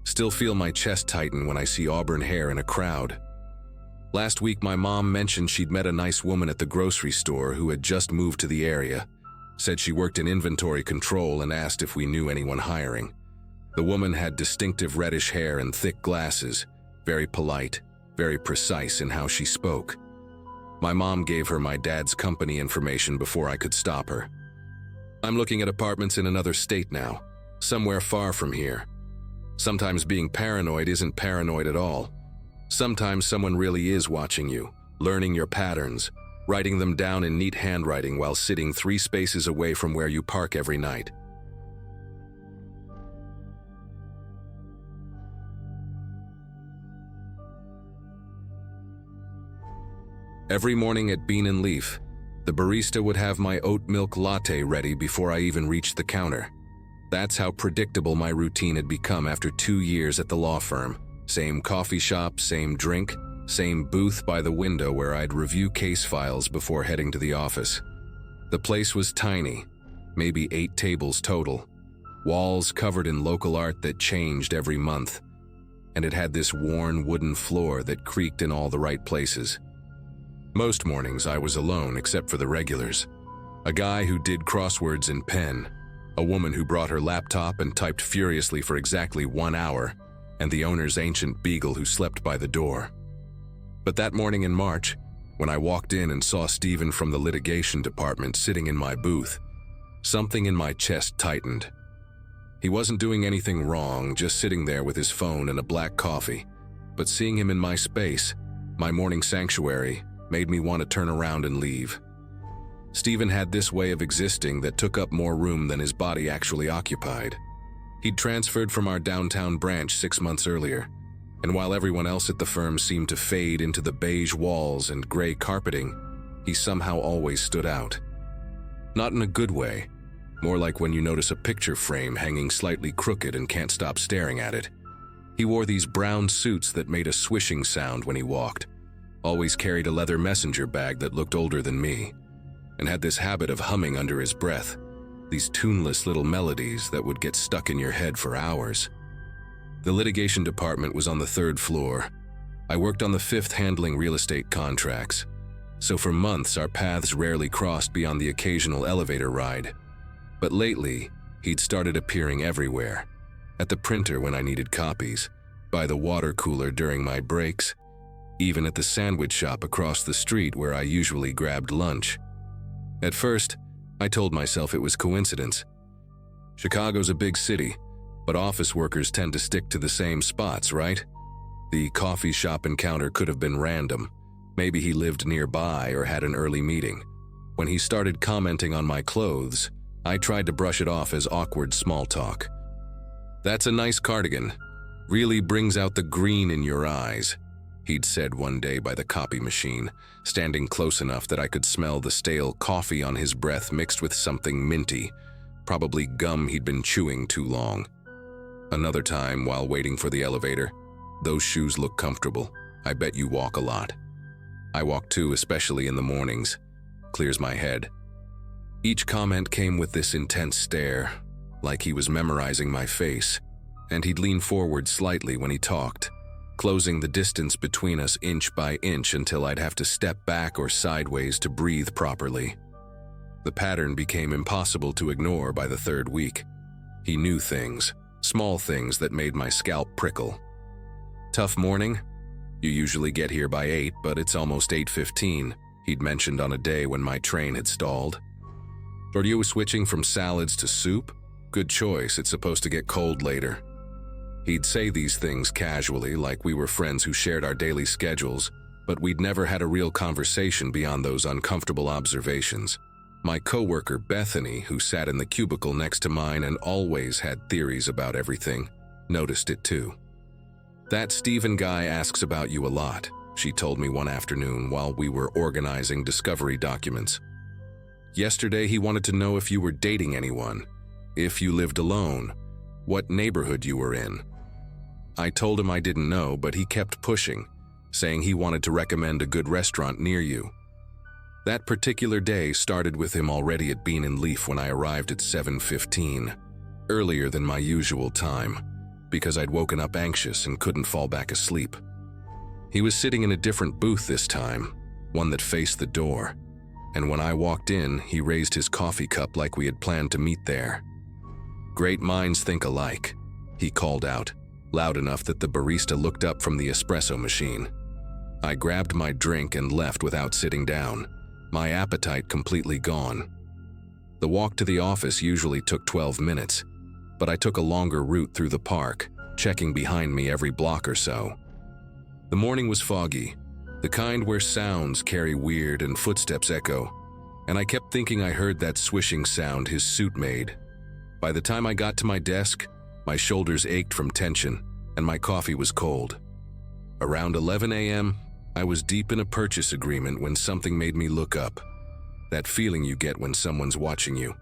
Still feel my chest tighten when I see auburn hair in a crowd. Last week my mom mentioned she'd met a nice woman at the grocery store who had just moved to the area. Said she worked in inventory control and asked if we knew anyone hiring. The woman had distinctive reddish hair and thick glasses, very polite, very precise in how she spoke. My mom gave her my dad's company information before I could stop her. "I'm looking at apartments in another state now, somewhere far from here. Sometimes being paranoid isn't paranoid at all. Sometimes someone really is watching you, learning your patterns, writing them down in neat handwriting while sitting 3 spaces away from where you park every night." Every morning at Bean and Leaf, the barista would have my oat milk latte ready before I even reached the counter. That's how predictable my routine had become after 2 years at the law firm. Same coffee shop, same drink, same booth by the window where I'd review case files before heading to the office. The place was tiny, maybe 8 tables total, walls covered in local art that changed every month, and it had this worn wooden floor that creaked in all the right places. Most mornings I was alone except for the regulars. A guy who did crosswords in pen, a woman who brought her laptop and typed furiously for exactly 1 hour, and the owner's ancient beagle who slept by the door. But that morning in March, when I walked in and saw Stephen from the litigation department sitting in my booth, something in my chest tightened. He wasn't doing anything wrong, just sitting there with his phone and a black coffee, but seeing him in my space, my morning sanctuary, made me want to turn around and leave. Stephen had this way of existing that took up more room than his body actually occupied. He'd transferred from our downtown branch 6 months earlier, and while everyone else at the firm seemed to fade into the beige walls and gray carpeting, he somehow always stood out. Not in a good way, more like when you notice a picture frame hanging slightly crooked and can't stop staring at it. He wore these brown suits that made a swishing sound when he walked, always carried a leather messenger bag that looked older than me, and had this habit of humming under his breath, these tuneless little melodies that would get stuck in your head for hours. The litigation department was on the 3rd floor. I worked on the 5th handling real estate contracts, so for months our paths rarely crossed beyond the occasional elevator ride. But lately, he'd started appearing everywhere. At the printer when I needed copies, by the water cooler during my breaks, even at the sandwich shop across the street where I usually grabbed lunch. At first, I told myself it was coincidence. Chicago's a big city, but office workers tend to stick to the same spots, right? The coffee shop encounter could have been random. Maybe he lived nearby or had an early meeting. When he started commenting on my clothes, I tried to brush it off as awkward small talk. "That's a nice cardigan. Really brings out the green in your eyes," he'd said one day by the copy machine, standing close enough that I could smell the stale coffee on his breath mixed with something minty, probably gum he'd been chewing too long. Another time, while waiting for the elevator, "Those shoes look comfortable. I bet you walk a lot." I walk too, especially in the mornings. Clears my head. Each comment came with this intense stare, like he was memorizing my face, and he'd lean forward slightly when he talked, closing the distance between us inch by inch until I'd have to step back or sideways to breathe properly. The pattern became impossible to ignore by the third week. He knew things, small things that made my scalp prickle. Tough morning? You usually get here by 8, but it's almost 8:15, he'd mentioned on a day when my train had stalled. Are you switching from salads to soup? Good choice, it's supposed to get cold later. He'd say these things casually, like we were friends who shared our daily schedules, but we'd never had a real conversation beyond those uncomfortable observations. My coworker Bethany, who sat in the cubicle next to mine and always had theories about everything, noticed it too. That Steven guy asks about you a lot, she told me one afternoon while we were organizing discovery documents. Yesterday he wanted to know if you were dating anyone, if you lived alone, what neighborhood you were in. I told him I didn't know, but he kept pushing, saying he wanted to recommend a good restaurant near you. That particular day started with him already at Bean and Leaf when I arrived at 7:15, earlier than my usual time, because I'd woken up anxious and couldn't fall back asleep. He was sitting in a different booth this time, one that faced the door, and when I walked in, he raised his coffee cup like we had planned to meet there. "Great minds think alike," he called out, loud enough that the barista looked up from the espresso machine. I grabbed my drink and left without sitting down, my appetite completely gone. The walk to the office usually took 12 minutes, but I took a longer route through the park, checking behind me every block or so. The morning was foggy, the kind where sounds carry weird and footsteps echo, and I kept thinking I heard that swishing sound his suit made. By the time I got to my desk, my shoulders ached from tension, and my coffee was cold. Around 11 a.m., I was deep in a purchase agreement when something made me look up. That feeling you get when someone's watching you.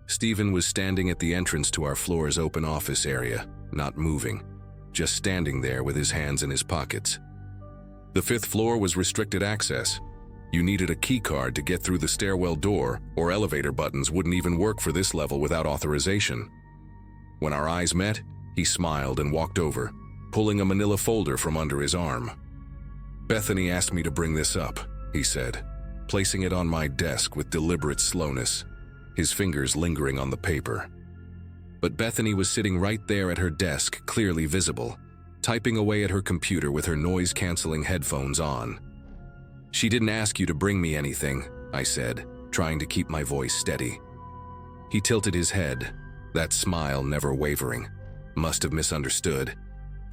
Steven was standing at the entrance to our floor's open office area, not moving, just standing there with his hands in his pockets. The 5th floor was restricted access. You needed a key card to get through the stairwell door, or elevator buttons wouldn't even work for this level without authorization. When our eyes met, he smiled and walked over, pulling a manila folder from under his arm. "Bethany asked me to bring this up," he said, placing it on my desk with deliberate slowness, his fingers lingering on the paper. But Bethany was sitting right there at her desk, clearly visible, typing away at her computer with her noise-canceling headphones on. "She didn't ask you to bring me anything," I said, trying to keep my voice steady. He tilted his head, that smile never wavering. Must have misunderstood.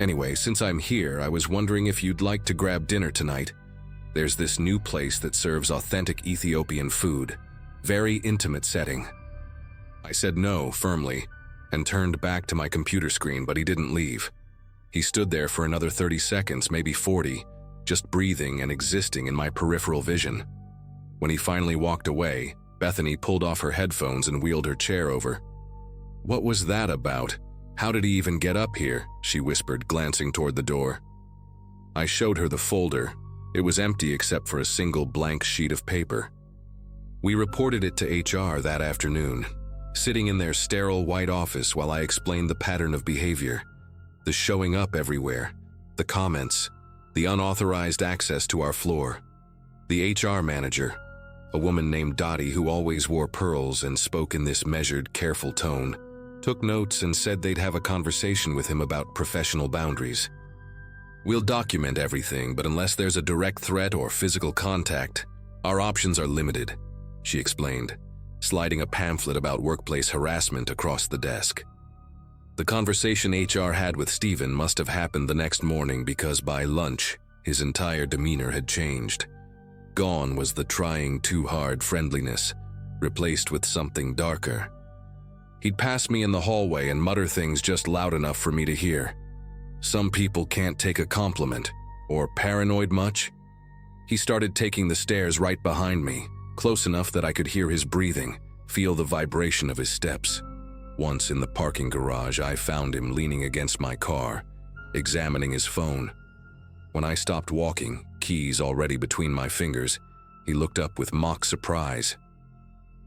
"Anyway, since I'm here, I was wondering if you'd like to grab dinner tonight. There's this new place that serves authentic Ethiopian food. Very intimate setting." I said no, firmly, and turned back to my computer screen, but he didn't leave. He stood there for another 30 seconds, maybe 40, just breathing and existing in my peripheral vision. When he finally walked away, Bethany pulled off her headphones and wheeled her chair over. "What was that about? How did he even get up here?" she whispered, glancing toward the door. I showed her the folder. It was empty except for a single blank sheet of paper. We reported it to HR that afternoon, sitting in their sterile white office while I explained the pattern of behavior, the showing up everywhere, the comments, the unauthorized access to our floor. The HR manager, a woman named Dottie who always wore pearls and spoke in this measured, careful tone, took notes and said they'd have a conversation with him about professional boundaries. "We'll document everything, but unless there's a direct threat or physical contact, our options are limited," she explained, sliding a pamphlet about workplace harassment across the desk. The conversation HR had with Steven must have happened the next morning because by lunch, his entire demeanor had changed. Gone was the trying too hard friendliness, replaced with something darker. He'd pass me in the hallway and mutter things just loud enough for me to hear. "Some people can't take a compliment," or "paranoid much?" He started taking the stairs right behind me, close enough that I could hear his breathing, feel the vibration of his steps. Once in the parking garage, I found him leaning against my car, examining his phone. When I stopped walking, keys already between my fingers, he looked up with mock surprise.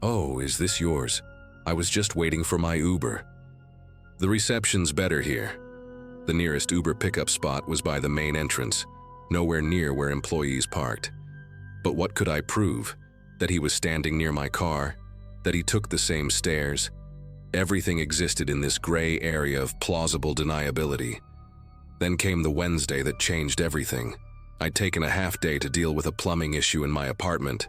"Oh, is this yours? I was just waiting for my Uber." "The reception's better here." The nearest Uber pickup spot was by the main entrance, nowhere near where employees parked. But what could I prove? That he was standing near my car? That he took the same stairs? Everything existed in this gray area of plausible deniability. Then came the Wednesday that changed everything. I'd taken a half day to deal with a plumbing issue in my apartment.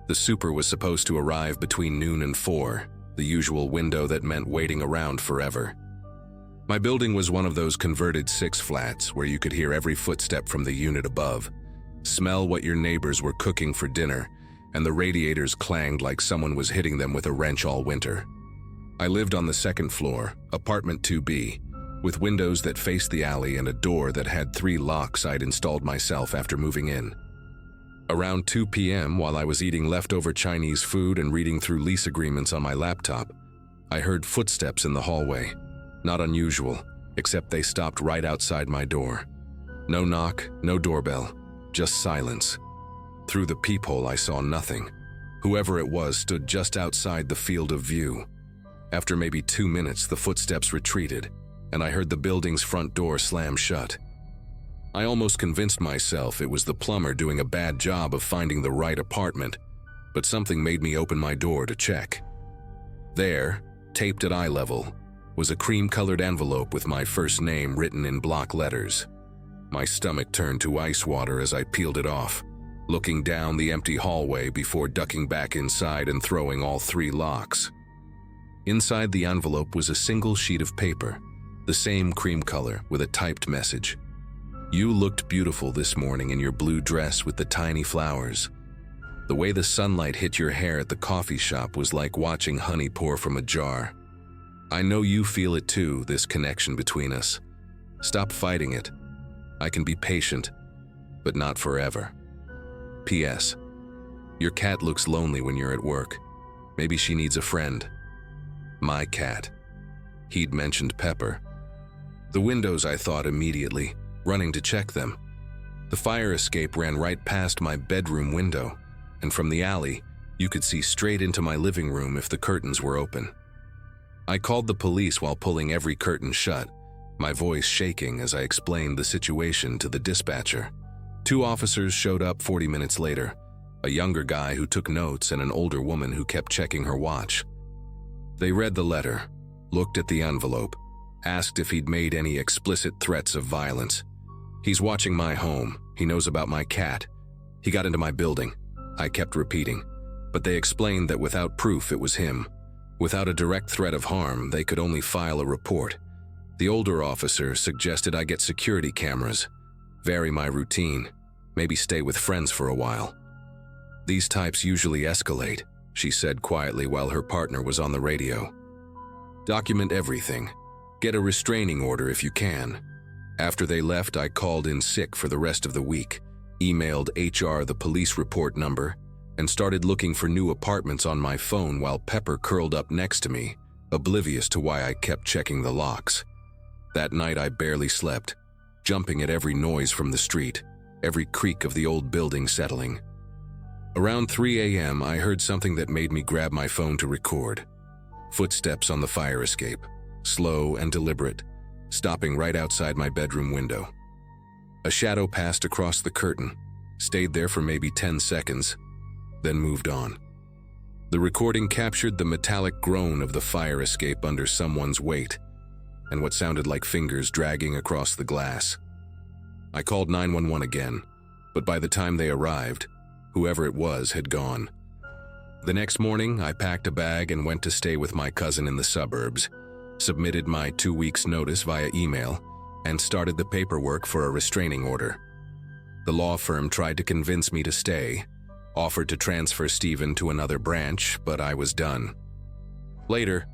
The super was supposed to arrive between noon and 4, the usual window that meant waiting around forever. My building was one of those converted 6 flats where you could hear every footstep from the unit above, smell what your neighbors were cooking for dinner, and the radiators clanged like someone was hitting them with a wrench all winter. I lived on the 2nd floor, apartment 2B, with windows that faced the alley and a door that had 3 locks I'd installed myself after moving in. Around 2 p.m., while I was eating leftover Chinese food and reading through lease agreements on my laptop, I heard footsteps in the hallway. Not unusual, except they stopped right outside my door. No knock, no doorbell, just silence. Through the peephole, I saw nothing. Whoever it was stood just outside the field of view. After maybe 2 minutes, the footsteps retreated, and I heard the building's front door slam shut. I almost convinced myself it was the plumber doing a bad job of finding the right apartment, but something made me open my door to check. There, taped at eye level, was a cream-colored envelope with my first name written in block letters. My stomach turned to ice water as I peeled it off, looking down the empty hallway before ducking back inside and throwing all 3 locks. Inside the envelope was a single sheet of paper, the same cream color with a typed message. You looked beautiful this morning in your blue dress with the tiny flowers. The way the sunlight hit your hair at the coffee shop was like watching honey pour from a jar. I know you feel it too, this connection between us. Stop fighting it. I can be patient, but not forever. P.S. Your cat looks lonely when you're at work. Maybe she needs a friend. My cat. He'd mentioned Pepper. The windows, I thought immediately, running to check them. The fire escape ran right past my bedroom window, and from the alley, you could see straight into my living room if the curtains were open. I called the police while pulling every curtain shut, my voice shaking as I explained the situation to the dispatcher. 2 officers showed up 40 minutes later, a younger guy who took notes and an older woman who kept checking her watch. They read the letter, looked at the envelope, asked if he'd made any explicit threats of violence. He's watching my home. He knows about my cat. He got into my building. I kept repeating, but they explained that without proof it was him. Without a direct threat of harm, they could only file a report. The older officer suggested I get security cameras, vary my routine, maybe stay with friends for a while. These types usually escalate, she said quietly while her partner was on the radio. Document everything. Get a restraining order if you can. After they left, I called in sick for the rest of the week, emailed HR the police report number, and started looking for new apartments on my phone while Pepper curled up next to me, oblivious to why I kept checking the locks. That night I barely slept, jumping at every noise from the street, every creak of the old building settling. Around 3 a.m. I heard something that made me grab my phone to record. Footsteps on the fire escape, slow and deliberate, stopping right outside my bedroom window. A shadow passed across the curtain, stayed there for maybe 10 seconds, then moved on. The recording captured the metallic groan of the fire escape under someone's weight, and what sounded like fingers dragging across the glass. I called 911 again, but by the time they arrived, whoever it was had gone. The next morning, I packed a bag and went to stay with my cousin in the suburbs, submitted my 2 weeks' notice via email, and started the paperwork for a restraining order. The law firm tried to convince me to stay, offered to transfer Stephen to another branch, but I was done. Later,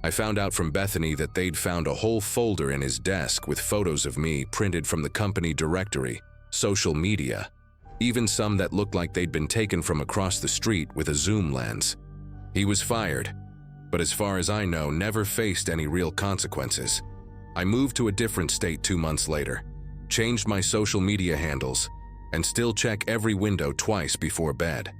I found out from Bethany that they'd found a whole folder in his desk with photos of me printed from the company directory, social media, even some that looked like they'd been taken from across the street with a zoom lens. He was fired, but as far as I know, never faced any real consequences. I moved to a different state 2 months later, changed my social media handles, and still check every window twice before bed.